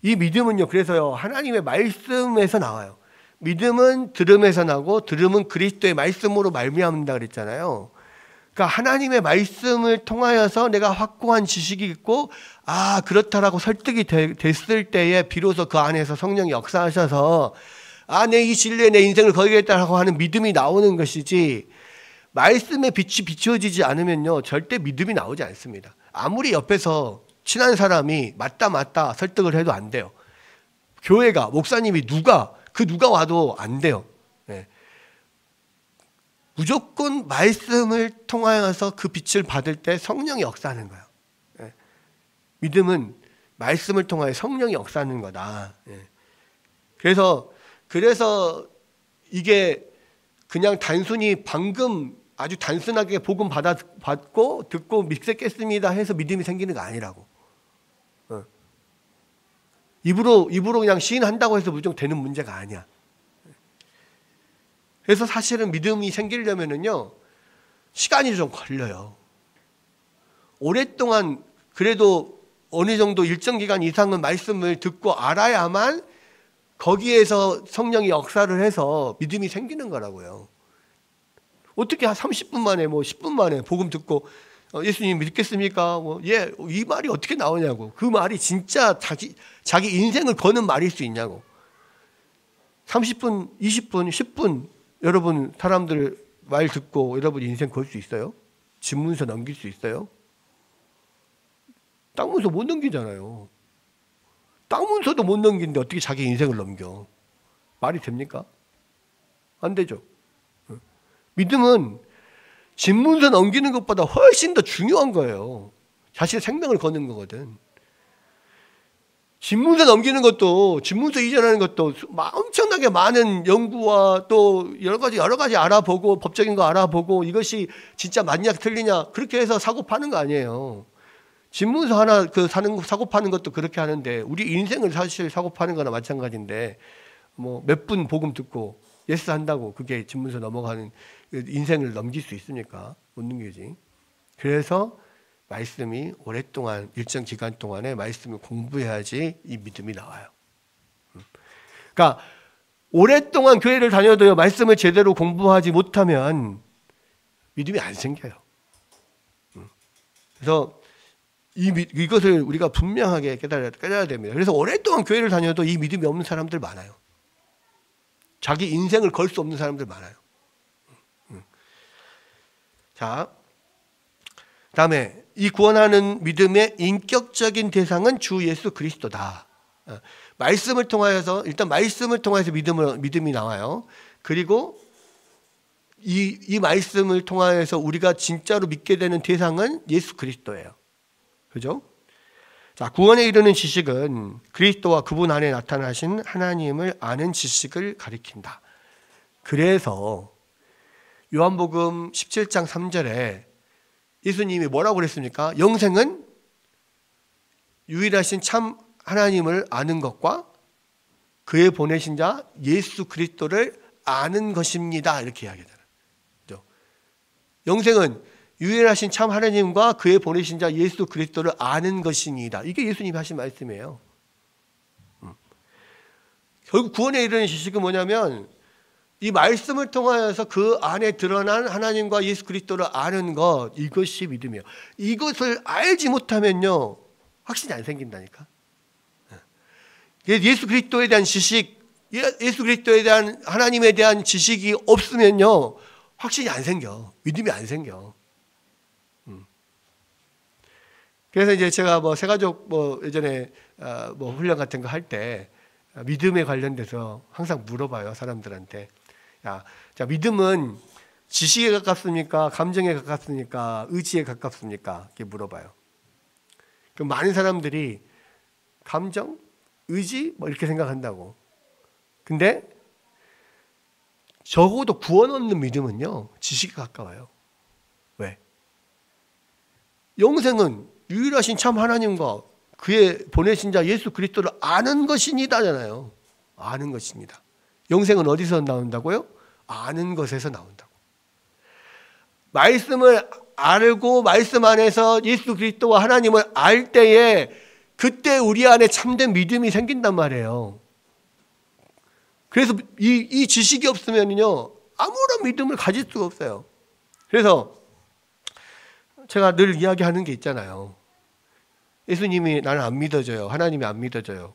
이 믿음은요, 그래서요, 하나님의 말씀에서 나와요. 믿음은 들음에서 나고 들음은 그리스도의 말씀으로 말미암는다 그랬잖아요. 그러니까 하나님의 말씀을 통하여서 내가 확고한 지식이 있고, 아, 그렇다라고 설득이 됐을 때에 비로소 그 안에서 성령이 역사하셔서 내 이 진리에 내 인생을 걸겠다라고 하는 믿음이 나오는 것이지, 말씀에 빛이 비추어지지 않으면요, 절대 믿음이 나오지 않습니다. 아무리 옆에서 친한 사람이 맞다 설득을 해도 안 돼요. 교회가, 목사님이 누가 와도 안 돼요. 네. 무조건 말씀을 통하여서 그 빛을 받을 때 성령이 역사하는 거예요. 네. 믿음은 말씀을 통하여 성령이 역사하는 거다. 네. 그래서 이게 그냥 단순히 방금 아주 단순하게 복음 받고 듣고 믿겠습니다 해서 믿음이 생기는 거 아니라고. 입으로 그냥 시인한다고 해서 무조건 되는 문제가 아니야. 그래서 사실은 믿음이 생기려면은요, 시간이 좀 걸려요. 오랫동안 그래도 어느 정도 일정 기간 이상은 말씀을 듣고 알아야만 거기에서 성령이 역사를 해서 믿음이 생기는 거라고요. 어떻게 한 30분 만에 10분 만에 복음 듣고 예수님 믿겠습니까? 이 말이 어떻게 나오냐고. 그 말이 진짜 자기 인생을 거는 말일 수 있냐고. 30분, 20분, 10분 여러분 사람들 말 듣고 여러분 인생 걸 수 있어요? 집문서 넘길 수 있어요? 땅문서 못 넘기잖아요. 땅문서도 못 넘기는데 어떻게 자기 인생을 넘겨? 말이 됩니까? 안 되죠. 믿음은 집문서 넘기는 것보다 훨씬 더 중요한 거예요. 자신의 생명을 거는 거거든. 집문서 넘기는 것도, 집문서 이전하는 것도 엄청나게 많은 연구와 또 여러 가지 알아보고, 법적인 거 알아보고, 이것이 진짜 맞냐 틀리냐 그렇게 해서 사고 파는 거 아니에요. 집문서 하나 사고 파는 것도 그렇게 하는데, 우리 인생을 사실 사고 파는 거나 마찬가지인데, 몇 분 복음 듣고 예스 한다고 그게 집문서 넘어가는 인생을 넘길 수 있습니까? 못 넘기지. 그래서 말씀이 오랫동안 일정 기간 동안에 말씀을 공부해야지 이 믿음이 나와요. 그러니까 오랫동안 교회를 다녀도요 말씀을 제대로 공부하지 못하면 믿음이 안 생겨요. 그래서 이것을 우리가 분명하게 깨달아야 됩니다. 그래서 오랫동안 교회를 다녀도 이 믿음이 없는 사람들 많아요. 자기 인생을 걸 수 없는 사람들 많아요. 자, 다음에 이 구원하는 믿음의 인격적인 대상은 주 예수 그리스도다. 말씀을 통하여서 일단 말씀을 통해서 믿음이 나와요. 그리고 이 말씀을 통하여서 우리가 진짜로 믿게 되는 대상은 예수 그리스도예요. 그죠? 자, 구원에 이르는 지식은 그리스도와 그분 안에 나타나신 하나님을 아는 지식을 가리킨다. 그래서 요한복음 17장 3절에 예수님이 뭐라고 그랬습니까? 영생은 유일하신 참 하나님을 아는 것과 그의 보내신 자 예수 그리스도를 아는 것입니다. 이렇게 이야기하잖아요. 그죠? 영생은 유일하신 참 하나님과 그의 보내신 자 예수 그리스도를 아는 것이니이다. 이게 예수님이 하신 말씀이에요. 결국 구원에 이르는 지식은 뭐냐면 이 말씀을 통하여서 그 안에 드러난 하나님과 예수 그리스도를 아는 것, 이것이 믿음이에요. 이것을 알지 못하면요 확신이 안 생긴다니까. 예수 그리스도에 대한 지식, 예수 그리스도에 대한 하나님에 대한 지식이 없으면요 확신이 안 생겨. 믿음이 안 생겨. 그래서 이제 제가 새가족 예전에 훈련 같은 거 할 때 믿음에 관련돼서 항상 물어봐요 사람들한테. 자, 믿음은 지식에 가깝습니까? 감정에 가깝습니까? 의지에 가깝습니까? 이렇게 물어봐요. 그럼 많은 사람들이 감정, 의지 이렇게 생각한다고. 근데 적어도 구원 얻는 믿음은요 지식에 가까워요. 왜? 영생은 유일하신 참 하나님과 그의 보내신 자 예수 그리스도를 아는 것이니다잖아요. 아는 것입니다. 영생은 어디서 나온다고요? 아는 것에서 나온다고. 말씀을 알고 말씀 안에서 예수 그리스도와 하나님을 알 때에 그때 우리 안에 참된 믿음이 생긴단 말이에요. 그래서 이 지식이 없으면요 아무런 믿음을 가질 수가 없어요. 그래서 제가 늘 이야기하는 게 있잖아요. 예수님이 나는 안 믿어져요. 하나님이 안 믿어져요.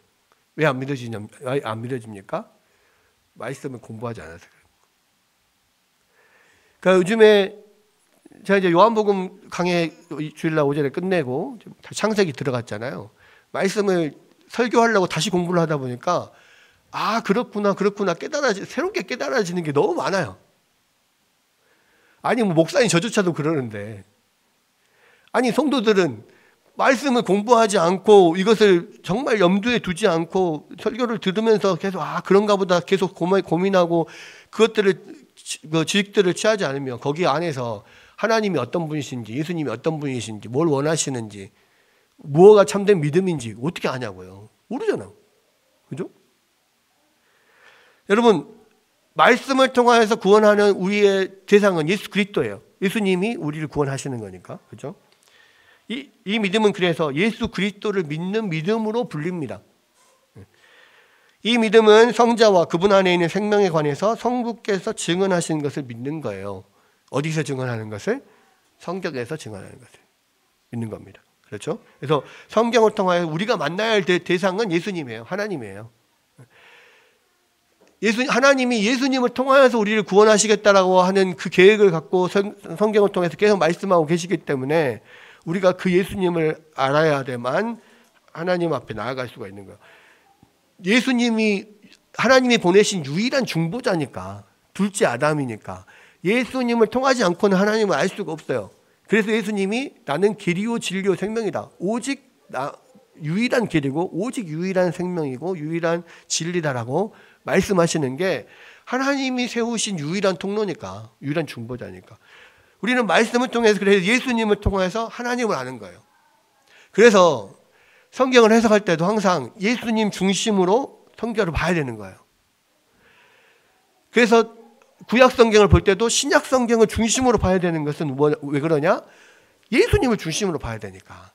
왜 안 믿어집니까? 말씀을 공부하지 않아서 그래요. 그러니까 요즘에 제가 이제 요한복음 강해 주일날 오전에 끝내고 창세기 들어갔잖아요. 말씀을 설교하려고 다시 공부를 하다 보니까 그렇구나 새롭게 깨달아지는 게 너무 많아요. 아니 목사님 저조차도 그러는데, 아니 성도들은 말씀을 공부하지 않고 이것을 정말 염두에 두지 않고 설교를 들으면서 계속 그런가 보다 계속 고민하고 지식들을 취하지 않으면 거기 안에서 하나님이 어떤 분이신지, 예수님이 어떤 분이신지, 뭘 원하시는지, 무엇가 참된 믿음인지 어떻게 아냐고요. 모르잖아요. 그죠? 여러분, 말씀을 통하여서 구원하는 우리의 대상은 예수 그리스도예요. 예수님이 우리를 구원하시는 거니까. 그죠? 이 믿음은 그래서 예수 그리스도를 믿는 믿음으로 불립니다. 이 믿음은 성자와 그분 안에 있는 생명에 관해서 성부께서 증언하신 것을 믿는 거예요. 어디서 증언하는 것을? 성경에서 증언하는 것을 믿는 겁니다. 그렇죠? 그래서 성경을 통하여 우리가 만나야 할 대상은 예수님이에요. 하나님이에요. 하나님이 예수님을 통하여서 우리를 구원하시겠다라고 하는 그 계획을 갖고 성경을 통해서 계속 말씀하고 계시기 때문에 우리가 그 예수님을 알아야 되만 하나님 앞에 나아갈 수가 있는 거예요. 하나님이 보내신 유일한 중보자니까, 둘째 아담이니까 예수님을 통하지 않고는 하나님을 알 수가 없어요. 그래서 예수님이 나는 길이요 진리요 생명이다. 오직 유일한 길이고 오직 유일한 생명이고 유일한 진리다라고 말씀하시는 게 하나님이 세우신 유일한 통로니까, 유일한 중보자니까. 우리는 말씀을 통해서, 그래서 예수님을 통해서 하나님을 아는 거예요. 그래서 성경을 해석할 때도 항상 예수님 중심으로 성경을 봐야 되는 거예요. 그래서 구약 성경을 볼 때도 신약 성경을 중심으로 봐야 되는 것은 왜 그러냐? 예수님을 중심으로 봐야 되니까.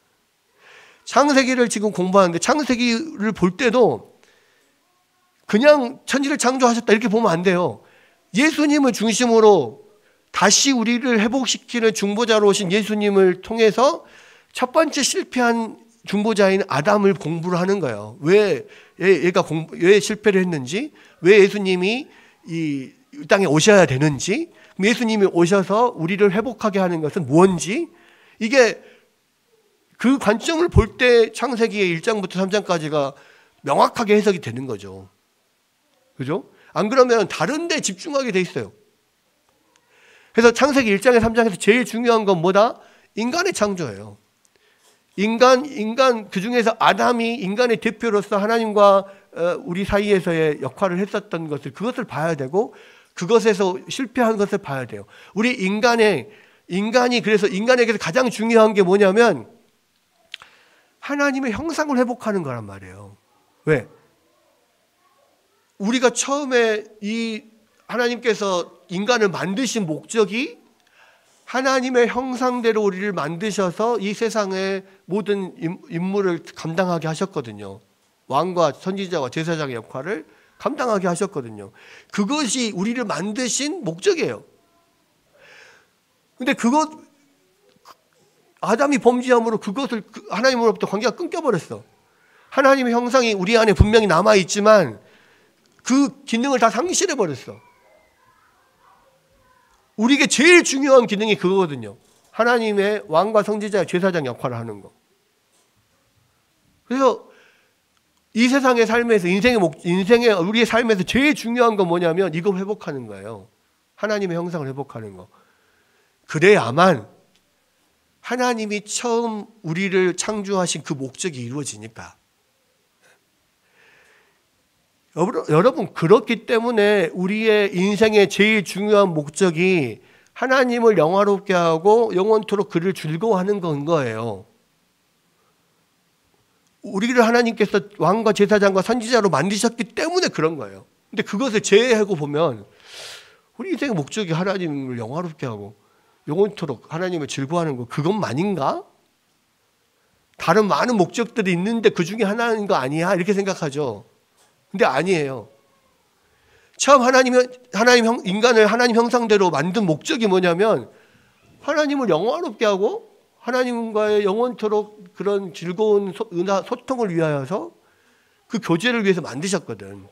창세기를 지금 공부하는데 창세기를 볼 때도 그냥 천지를 창조하셨다 이렇게 보면 안 돼요. 예수님을 중심으로 다시 우리를 회복시키는 중보자로 오신 예수님을 통해서 첫 번째 실패한 중보자인 아담을 공부를 하는 거예요. 왜 실패를 했는지, 왜 예수님이 이 땅에 오셔야 되는지, 예수님이 오셔서 우리를 회복하게 하는 것은 뭔지, 이게 그 관점을 볼 때 창세기의 1장부터 3장까지가 명확하게 해석이 되는 거죠. 그죠? 안 그러면 다른 데 집중하게 돼 있어요. 그래서 창세기 1장에 3장에서 제일 중요한 건 뭐다? 인간의 창조예요. 인간 그 중에서 아담이 인간의 대표로서 하나님과 우리 사이에서의 역할을 했었던 것을, 그것을 봐야 되고, 그것에서 실패한 것을 봐야 돼요. 우리 그래서 인간에게서 가장 중요한 게 뭐냐면 하나님의 형상을 회복하는 거란 말이에요. 왜? 우리가 처음에 이 하나님께서 인간을 만드신 목적이 하나님의 형상대로 우리를 만드셔서 이 세상의 모든 임무를 감당하게 하셨거든요. 왕과 선지자와 제사장의 역할을 감당하게 하셨거든요. 그것이 우리를 만드신 목적이에요. 근데 아담이 범죄함으로 그것을 하나님으로부터 관계가 끊겨버렸어. 하나님의 형상이 우리 안에 분명히 남아있지만 그 기능을 다 상실해버렸어. 우리에게 제일 중요한 기능이 그거거든요. 하나님의 왕과 선지자의 제사장 역할을 하는 거. 그래서 이 세상의 삶에서, 인생의 우리의 삶에서 제일 중요한 건 뭐냐면 이거 회복하는 거예요. 하나님의 형상을 회복하는 거. 그래야만 하나님이 처음 우리를 창조하신 그 목적이 이루어지니까. 여러분, 그렇기 때문에 우리의 인생의 제일 중요한 목적이 하나님을 영화롭게 하고 영원토록 그를 즐거워하는 건 거예요. 우리를 하나님께서 왕과 제사장과 선지자로 만드셨기 때문에 그런 거예요. 근데 그것을 제외하고 보면 우리 인생의 목적이 하나님을 영화롭게 하고 영원토록 하나님을 즐거워하는 거, 그것만인가? 다른 많은 목적들이 있는데 그 중에 하나인 거 아니야? 이렇게 생각하죠. 근데 아니에요. 처음 인간을 하나님 형상대로 만든 목적이 뭐냐면 하나님을 영화롭게 하고 하나님과의 영원토록 그런 즐거운 소통을 위하여서 그 교제를 위해서 만드셨거든.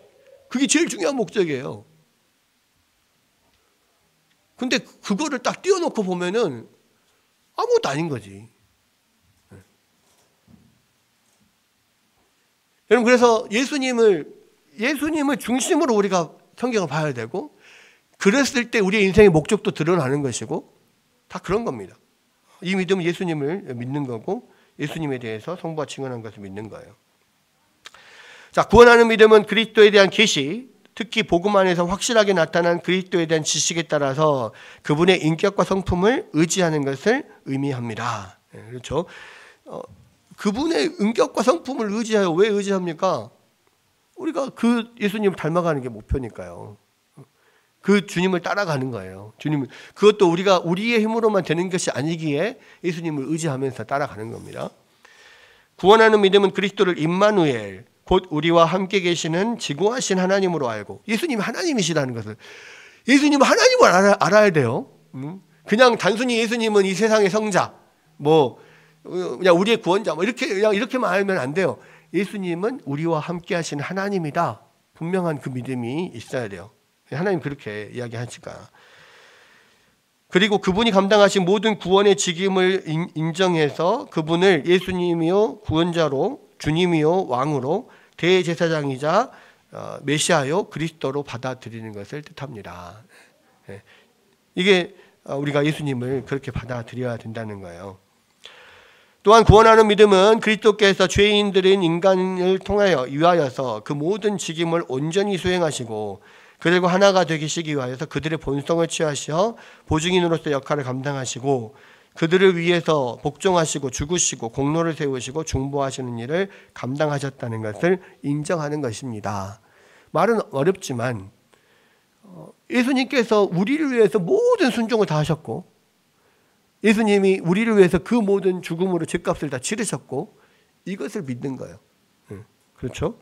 그게 제일 중요한 목적이에요. 근데 그거를 딱 띄워놓고 보면은 아무것도 아닌 거지. 여러분, 그래서 예수님을 중심으로 우리가 성경을 봐야 되고, 그랬을 때 우리의 인생의 목적도 드러나는 것이고, 다 그런 겁니다. 이 믿음은 예수님을 믿는 거고, 예수님에 대해서 성부가 증언한 것을 믿는 거예요. 자, 구원하는 믿음은 그리스도에 대한 계시, 특히 복음 안에서 확실하게 나타난 그리스도에 대한 지식에 따라서 그분의 인격과 성품을 의지하는 것을 의미합니다. 그렇죠? 그분의 인격과 성품을 의지하여 왜 의지합니까? 우리가 그 예수님을 닮아가는 게 목표니까요. 그 주님을 따라가는 거예요. 주님, 그것도 우리가 우리의 힘으로만 되는 것이 아니기에 예수님을 의지하면서 따라가는 겁니다. 구원하는 믿음은 그리스도를 임마누엘, 곧 우리와 함께 계시는 지구하신 하나님으로 알고, 예수님이 하나님이시라는 것을, 예수님은 하나님을 알아야 돼요. 그냥 단순히 예수님은 이 세상의 성자, 뭐 그냥 우리의 구원자, 뭐 이렇게만 알면 안 돼요. 예수님은 우리와 함께 하신 하나님이다. 분명한 그 믿음이 있어야 돼요. 하나님 그렇게 이야기하시니까. 그리고 그분이 감당하신 모든 구원의 직임을 인정해서 그분을 예수님이요 구원자로, 주님이요 왕으로, 대제사장이자 메시아요 그리스도로 받아들이는 것을 뜻합니다. 이게 우리가 예수님을 그렇게 받아들여야 된다는 거예요. 또한 구원하는 믿음은 그리스도께서 죄인들인 인간을 통하여 위하여서 그 모든 직임을 온전히 수행하시고 그들과 하나가 되시기 위하여서 그들의 본성을 취하시어 보증인으로서 역할을 감당하시고 그들을 위해서 복종하시고 죽으시고 공로를 세우시고 중보하시는 일을 감당하셨다는 것을 인정하는 것입니다. 말은 어렵지만 예수님께서 우리를 위해서 모든 순종을 다 하셨고 예수님이 우리를 위해서 그 모든 죽음으로 죄값을 다 치르셨고 이것을 믿는 거예요. 그렇죠?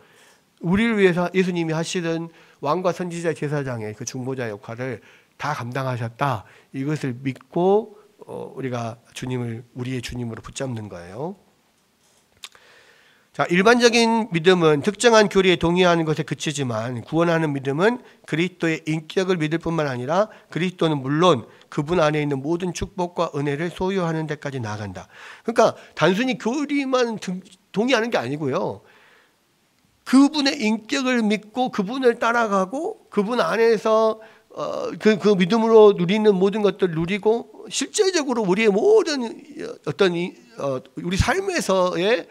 우리를 위해서 예수님이 하시던 왕과 선지자 제사장의 그 중보자 역할을 다 감당하셨다. 이것을 믿고 우리가 주님을 우리의 주님으로 붙잡는 거예요. 자, 일반적인 믿음은 특정한 교리에 동의하는 것에 그치지만 구원하는 믿음은 그리스도의 인격을 믿을 뿐만 아니라 그리스도는 물론 그분 안에 있는 모든 축복과 은혜를 소유하는 데까지 나아간다. 그러니까 단순히 교리만 동의하는 게 아니고요. 그분의 인격을 믿고 그분을 따라가고 그분 안에서 그 믿음으로 누리는 모든 것들을 누리고 실제적으로 우리의 모든 어떤 우리 삶에서의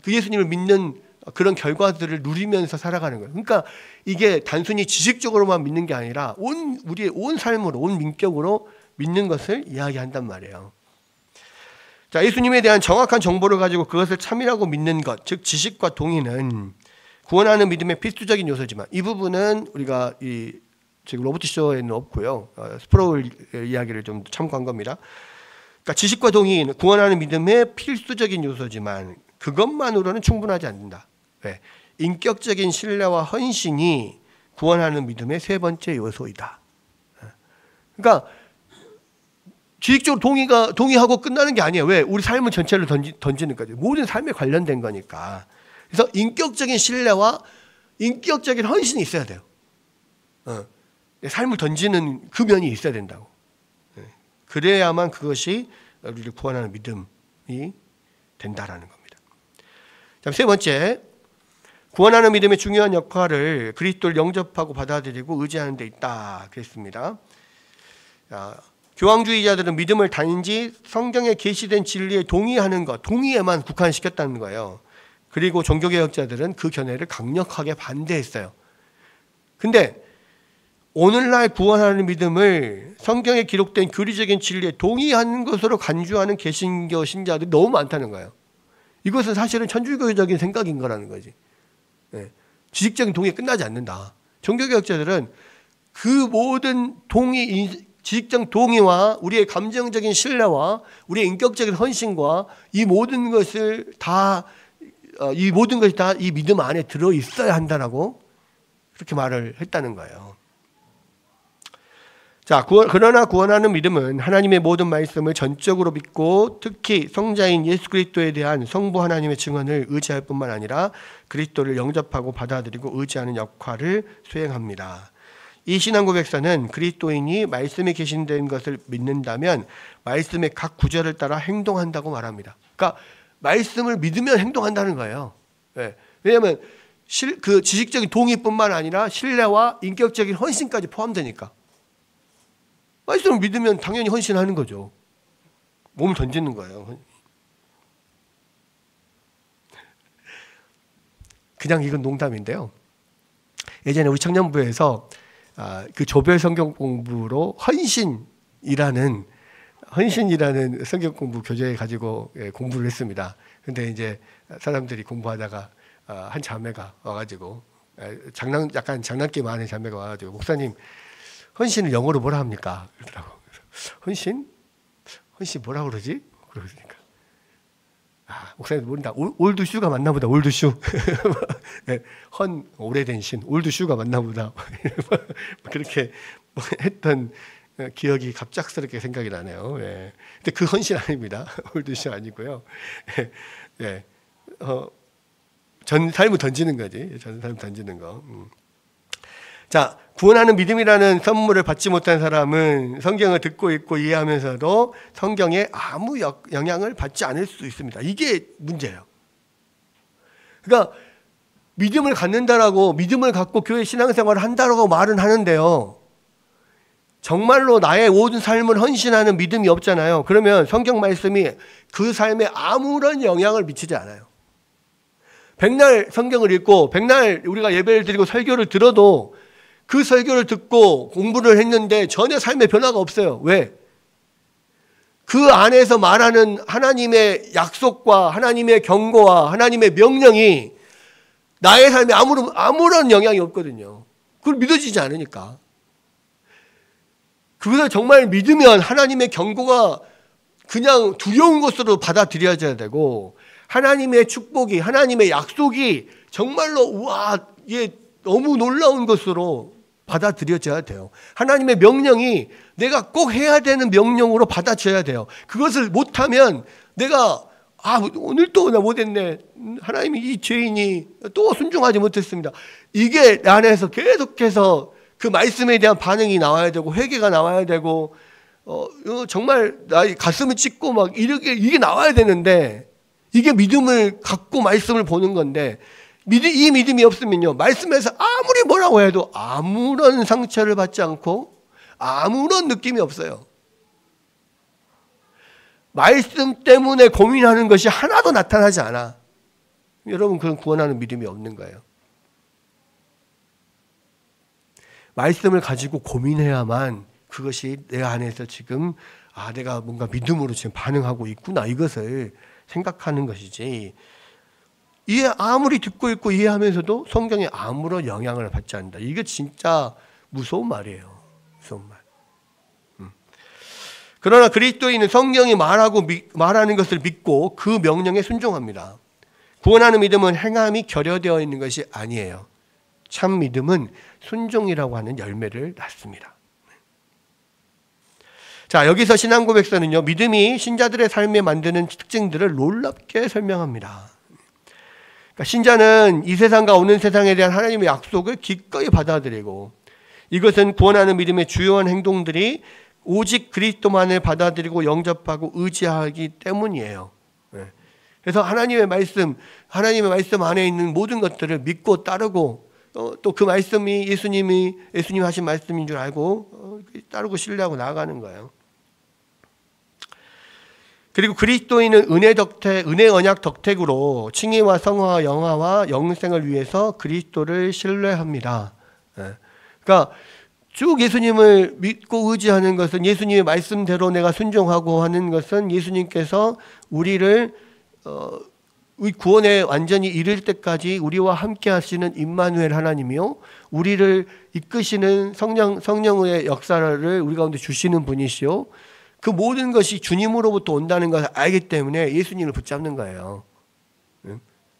그 예수님을 믿는 그런 결과들을 누리면서 살아가는 거예요. 그러니까 이게 단순히 지식적으로만 믿는 게 아니라 우리의 온 삶으로, 온 민격으로 믿는 것을 이야기한단 말이에요. 자, 예수님에 대한 정확한 정보를 가지고 그것을 참이라고 믿는 것, 즉 지식과 동의는 구원하는 믿음의 필수적인 요소지만 이 부분은 우리가 지금 로버트 쇼에는 없고요. 스프로울 이야기를 좀 참고한 겁니다. 그러니까 지식과 동의는 구원하는 믿음의 필수적인 요소지만 그것만으로는 충분하지 않는다. 왜? 인격적인 신뢰와 헌신이 구원하는 믿음의 세 번째 요소이다. 그러니까 지식적으로 동의하고 끝나는 게 아니에요. 왜? 우리 삶을 전체를 던지는 거죠. 모든 삶에 관련된 거니까. 그래서 인격적인 신뢰와 인격적인 헌신이 있어야 돼요. 삶을 던지는 그 면이 있어야 된다고. 그래야만 그것이 우리를 구원하는 믿음이 된다라는 겁니다. 세 번째, 구원하는 믿음의 중요한 역할을 그리스도를 영접하고 받아들이고 의지하는 데 있다 그랬습니다. 교황주의자들은 믿음을 단지 성경에 계시된 진리에 동의하는 것, 동의에만 국한시켰다는 거예요. 그리고 종교개혁자들은 그 견해를 강력하게 반대했어요. 근데 오늘날 구원하는 믿음을 성경에 기록된 교리적인 진리에 동의하는 것으로 간주하는 개신교 신자들이 너무 많다는 거예요. 이것은 사실은 천주교적인 생각인 거라는 거지. 지식적인 동의에 끝나지 않는다. 종교개혁자들은 그 모든 지식적 동의와 우리의 감정적인 신뢰와 우리의 인격적인 헌신과 이 모든 것이 다 이 믿음 안에 들어 있어야 한다라고 그렇게 말을 했다는 거예요. 자, 그러나 구원하는 믿음은 하나님의 모든 말씀을 전적으로 믿고 특히 성자인 예수 그리스도에 대한 성부 하나님의 증언을 의지할 뿐만 아니라 그리스도를 영접하고 받아들이고 의지하는 역할을 수행합니다. 이 신앙 고백서는 그리스도인이 말씀에 계신된 것을 믿는다면 말씀의 각 구절을 따라 행동한다고 말합니다. 그러니까 말씀을 믿으면 행동한다는 거예요. 왜냐하면 그 지식적인 동의뿐만 아니라 신뢰와 인격적인 헌신까지 포함되니까. 말씀을 믿으면 당연히 헌신하는 거죠. 몸을 던지는 거예요. 그냥 이건 농담인데요. 예전에 우리 청년부에서 그 조별 성경 공부로 헌신이라는 성경 공부 교재 가지고 공부를 했습니다. 근데 이제 사람들이 공부하다가 한 자매가 와가지고 약간 장난기 많은 자매가 와가지고 목사님 헌신을 영어로 뭐라 합니까? 그러더라고. 헌신? 헌신 뭐라 그러지? 그러니까. 목사님도 모른다. 올드슈가 맞나 보다. 올드슈. 네, 오래된 신. 올드슈가 맞나 보다. 그렇게 했던 기억이 갑작스럽게 생각이 나네요. 예. 근데 그 헌신 아닙니다. 올드슈 아니고요. 예. 전 삶을 던지는 거지. 전 삶 던지는 거. 자, 구원하는 믿음이라는 선물을 받지 못한 사람은 성경을 듣고 있고 이해하면서도 성경에 아무 영향을 받지 않을 수 있습니다. 이게 문제예요. 그러니까 믿음을 갖는다라고, 믿음을 갖고 교회 신앙생활을 한다라고 말은 하는데요, 정말로 나의 모든 삶을 헌신하는 믿음이 없잖아요. 그러면 성경 말씀이 그 삶에 아무런 영향을 미치지 않아요. 백날 성경을 읽고 백날 우리가 예배를 드리고 설교를 들어도 그 설교를 듣고 공부를 했는데 전혀 삶의 변화가 없어요. 왜? 그 안에서 말하는 하나님의 약속과 하나님의 경고와 하나님의 명령이 나의 삶에 아무런 영향이 없거든요. 그걸 믿어지지 않으니까. 그것을 정말 믿으면 하나님의 경고가 그냥 두려운 것으로 받아들여져야 되고, 하나님의 축복이, 하나님의 약속이 정말로 우와, 이게 너무 놀라운 것으로 받아들여져야 돼요. 하나님의 명령이 내가 꼭 해야 되는 명령으로 받아들여야 돼요. 그것을 못하면 내가 오늘 또 나 못했네. 하나님이 이 죄인이 또 순종하지 못했습니다. 이게 내 안에서 계속해서 그 말씀에 대한 반응이 나와야 되고 회개가 나와야 되고 정말 나 가슴을 찢고 막 이게 나와야 되는데, 이게 믿음을 갖고 말씀을 보는 건데, 이 믿음이 없으면요, 말씀에서 아무리 뭐라고 해도 아무런 상처를 받지 않고 아무런 느낌이 없어요. 말씀 때문에 고민하는 것이 하나도 나타나지 않아. 여러분, 그런 구원하는 믿음이 없는 거예요. 말씀을 가지고 고민해야만 그것이 내 안에서 지금 내가 뭔가 믿음으로 지금 반응하고 있구나, 이것을 생각하는 것이지, 아무리 듣고 있고 이해하면서도 성경에 아무런 영향을 받지 않는다. 이게 진짜 무서운 말이에요. 무서운 말. 그러나 그리스도인은 성경이 말하는 것을 믿고 그 명령에 순종합니다. 구원하는 믿음은 행함이 결여되어 있는 것이 아니에요. 참 믿음은 순종이라고 하는 열매를 낳습니다. 자, 여기서 신앙고백서는요, 믿음이 신자들의 삶에 만드는 특징들을 놀랍게 설명합니다. 그러니까 신자는 이 세상과 오는 세상에 대한 하나님의 약속을 기꺼이 받아들이고, 이것은 구원하는 믿음의 주요한 행동들이 오직 그리스도만을 받아들이고 영접하고 의지하기 때문이에요. 그래서 하나님의 말씀 안에 있는 모든 것들을 믿고 따르고, 또 그 말씀이 예수님이 하신 말씀인 줄 알고 따르고 신뢰하고 나아가는 거예요. 그리고 그리스도인은 은혜 언약 덕택으로 칭의와 성화와 영화와 영생을 위해서 그리스도를 신뢰합니다. 그러니까 쭉 예수님을 믿고 의지하는 것은, 예수님의 말씀대로 내가 순종하고 하는 것은 예수님께서 우리를 구원에 완전히 이를 때까지 우리와 함께 하시는 임마누엘 하나님이요, 우리를 이끄시는 성령의 역사를 우리 가운데 주시는 분이시요, 그 모든 것이 주님으로부터 온다는 것을 알기 때문에 예수님을 붙잡는 거예요.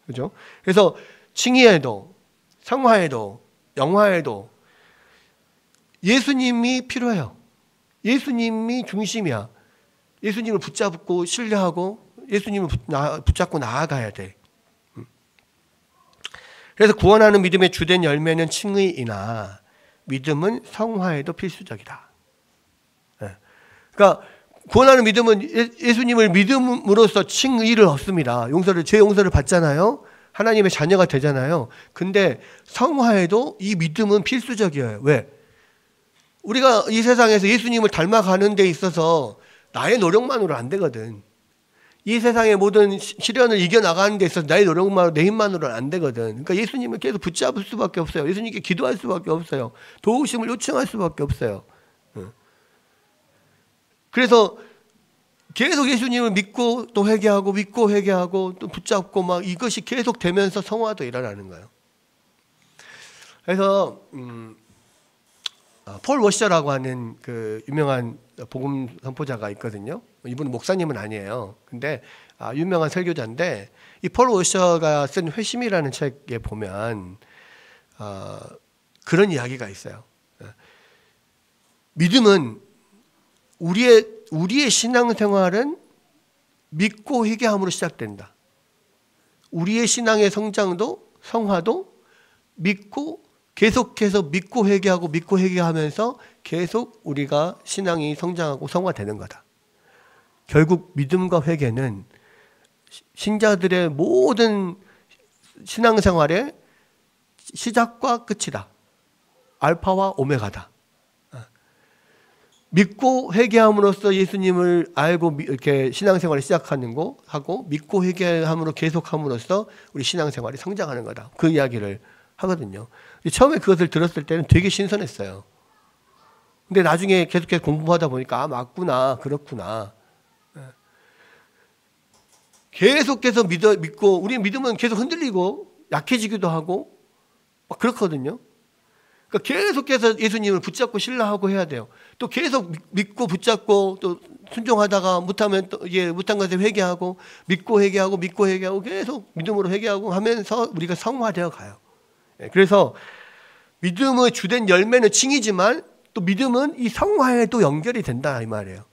그죠? 그래서 칭의에도 성화에도 영화에도 예수님이 필요해요. 예수님이 중심이야. 예수님을 붙잡고 신뢰하고 예수님을 붙잡고 나아가야 돼. 그래서 구원하는 믿음의 주된 열매는 칭의이나 믿음은 성화에도 필수적이다. 그러니까 구원하는 믿음은 예수님을 믿음으로써 칭의를 얻습니다. 제 용서를 받잖아요. 하나님의 자녀가 되잖아요. 근데 성화에도 이 믿음은 필수적이에요. 왜? 우리가 이 세상에서 예수님을 닮아가는 데 있어서 나의 노력만으로 안 되거든. 이 세상의 모든 시련을 이겨나가는 데 있어서 나의 노력만으로, 내 힘만으로는 안 되거든. 그러니까 예수님을 계속 붙잡을 수밖에 없어요. 예수님께 기도할 수밖에 없어요. 도우심을 요청할 수밖에 없어요. 그래서 계속 예수님을 믿고 또 회개하고 믿고 회개하고 또 붙잡고 막 이것이 계속 되면서 성화도 일어나는 거예요. 그래서 폴 워셔라고 하는 그 유명한 복음 선포자가 있거든요. 이분은 목사님은 아니에요. 근데 유명한 설교자인데 이 폴 워셔가 쓴 회심이라는 책에 보면 그런 이야기가 있어요. 믿음은 우리의 신앙생활은 믿고 회개함으로 시작된다. 우리의 신앙의 성장도 성화도 믿고 계속해서 믿고 회개하면서 계속 우리가 신앙이 성장하고 성화되는 거다. 결국 믿음과 회개는 신자들의 모든 신앙생활의 시작과 끝이다. 알파와 오메가다. 믿고 회개함으로써 예수님을 알고 이렇게 신앙생활을 시작하는 거 하고 믿고 회개함으로 계속함으로써 우리 신앙생활이 성장하는 거다. 그 이야기를 하거든요. 처음에 그것을 들었을 때는 되게 신선했어요. 근데 나중에 계속해서 공부하다 보니까 맞구나, 그렇구나. 계속해서 믿고 우리 믿음은 계속 흔들리고 약해지기도 하고 막 그렇거든요. 그러니까 계속해서 예수님을 붙잡고 신뢰하고 해야 돼요. 또 계속 믿고 붙잡고 또 순종하다가 못하면 또 못한 것에 회개하고 믿고 회개하고 계속 믿음으로 회개하고 하면서 우리가 성화되어 가요. 그래서 믿음의 주된 열매는 칭이지만 또 믿음은 이 성화에도 연결이 된다 이 말이에요.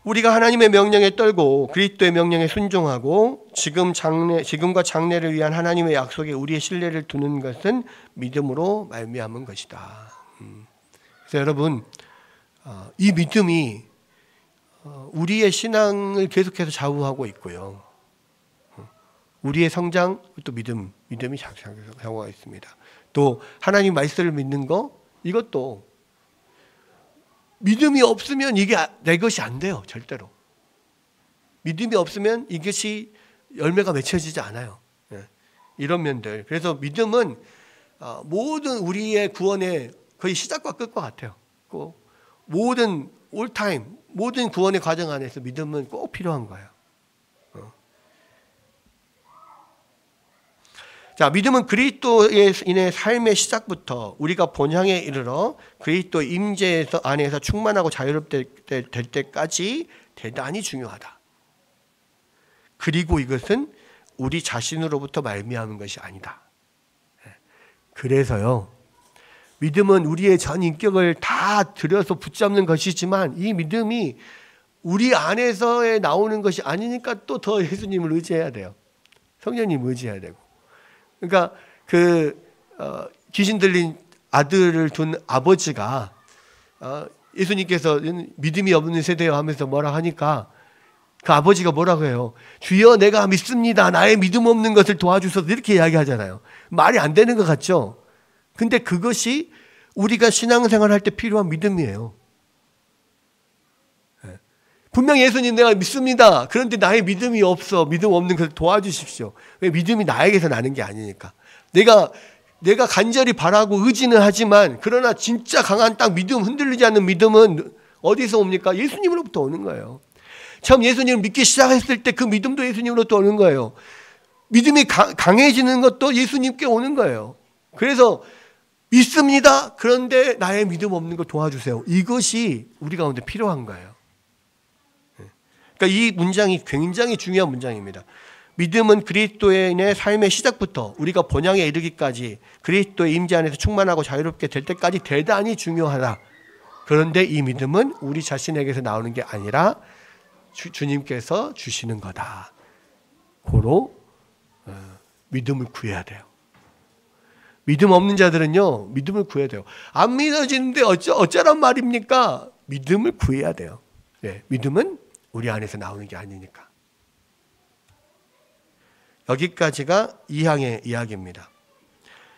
우리가 하나님의 명령에 떨고 그리스도의 명령에 순종하고 지금과 장래를 위한 하나님의 약속에 우리의 신뢰를 두는 것은 믿음으로 말미암은 것이다. 그래서 여러분 이 믿음이 우리의 신앙을 계속해서 좌우하고 있고요. 우리의 성장 또 믿음이 좌우하고 있습니다. 또 하나님 말씀을 믿는 거 이것도 믿음이 없으면 이게 내 것이 안 돼요. 절대로. 믿음이 없으면 이것이 열매가 맺혀지지 않아요. 이런 면들. 그래서 믿음은 모든 우리의 구원의 거의 시작과 끝과 같아요. 모든 올타임, 모든 구원의 과정 안에서 믿음은 꼭 필요한 거예요. 자, 믿음은 그리스도의 인해 삶의 시작부터 우리가 본향에 이르러 그리스도 임재에서 안에서 충만하고 자유롭게 될 때까지 대단히 중요하다. 그리고 이것은 우리 자신으로부터 말미암은 것이 아니다. 그래서요, 믿음은 우리의 전 인격을 다 들여서 붙잡는 것이지만 이 믿음이 우리 안에서 나오는 것이 아니니까 또 더 예수님을 의지해야 돼요. 성령님 의지해야 되고. 그러니까 귀신 들린 아들을 둔 아버지가 예수님께서 믿음이 없는 세대여 하면서 뭐라 하니까 그 아버지가 뭐라고 해요? 주여 내가 믿습니다. 나의 믿음 없는 것을 도와주소서 이렇게 이야기하잖아요. 말이 안 되는 것 같죠? 근데 그것이 우리가 신앙생활 할 때 필요한 믿음이에요. 분명히 예수님 내가 믿습니다. 그런데 나의 믿음이 없어. 믿음 없는 것을 도와주십시오. 왜? 믿음이 나에게서 나는 게 아니니까. 내가 간절히 바라고 의지는 하지만 그러나 진짜 강한 딱 믿음, 흔들리지 않는 믿음은 어디서 옵니까? 예수님으로부터 오는 거예요. 처음 예수님을 믿기 시작했을 때 그 믿음도 예수님으로부터 오는 거예요. 믿음이 강해지는 것도 예수님께 오는 거예요. 그래서 믿습니다. 그런데 나의 믿음 없는 걸 도와주세요. 이것이 우리 가운데 필요한 거예요. 그러니까 이 문장이 굉장히 중요한 문장입니다. 믿음은 그리스도인의 삶의 시작부터 우리가 본향에 이르기까지 그리스도의 임재 안에서 충만하고 자유롭게 될 때까지 대단히 중요하다. 그런데 이 믿음은 우리 자신에게서 나오는 게 아니라 주님께서 주시는 거다. 고로 믿음을 구해야 돼요. 믿음 없는 자들은요, 믿음을 구해야 돼요. 안 믿어지는데 어쩌란 말입니까? 믿음을 구해야 돼요. 네, 믿음은 우리 안에서 나오는 게 아니니까. 여기까지가 2항의 이야기입니다.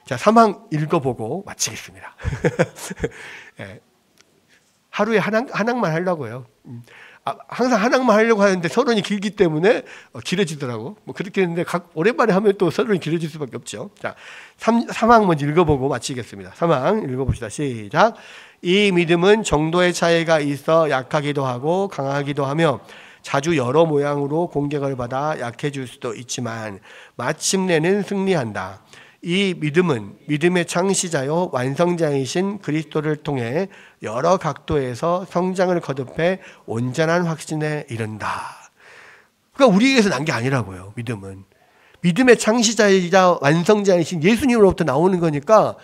자, 3항 읽어보고 마치겠습니다. 네, 하루에 한 항만 하려고요. 항상 한 항만 하려고 하는데 서론이 길기 때문에 길어지더라고. 뭐 그렇게 했는데 오랜만에 하면 또 서론이 길어질 수밖에 없죠. 자, 3항 먼저 읽어보고 마치겠습니다. 3항 읽어봅시다. 시작. 이 믿음은 정도의 차이가 있어 약하기도 하고 강하기도 하며 자주 여러 모양으로 공격을 받아 약해질 수도 있지만 마침내는 승리한다. 이 믿음은 믿음의 창시자요 완성자이신 그리스도를 통해 여러 각도에서 성장을 거듭해 온전한 확신에 이른다. 그러니까 우리에게서 난 게 아니라고요. 믿음은 믿음의 창시자이자 완성자이신 예수님으로부터 나오는 거니까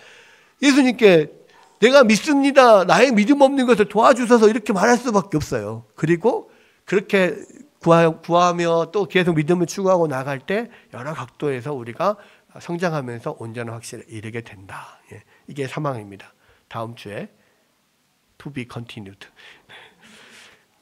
예수님께 내가 믿습니다, 나의 믿음 없는 것을 도와주셔서 이렇게 말할 수밖에 없어요. 그리고 그렇게 구하며 또 계속 믿음을 추구하고 나갈 때 여러 각도에서 우리가 성장하면서 온전한 확신에 이르게 된다. 이게 사망입니다. 다음 주에 to be continued.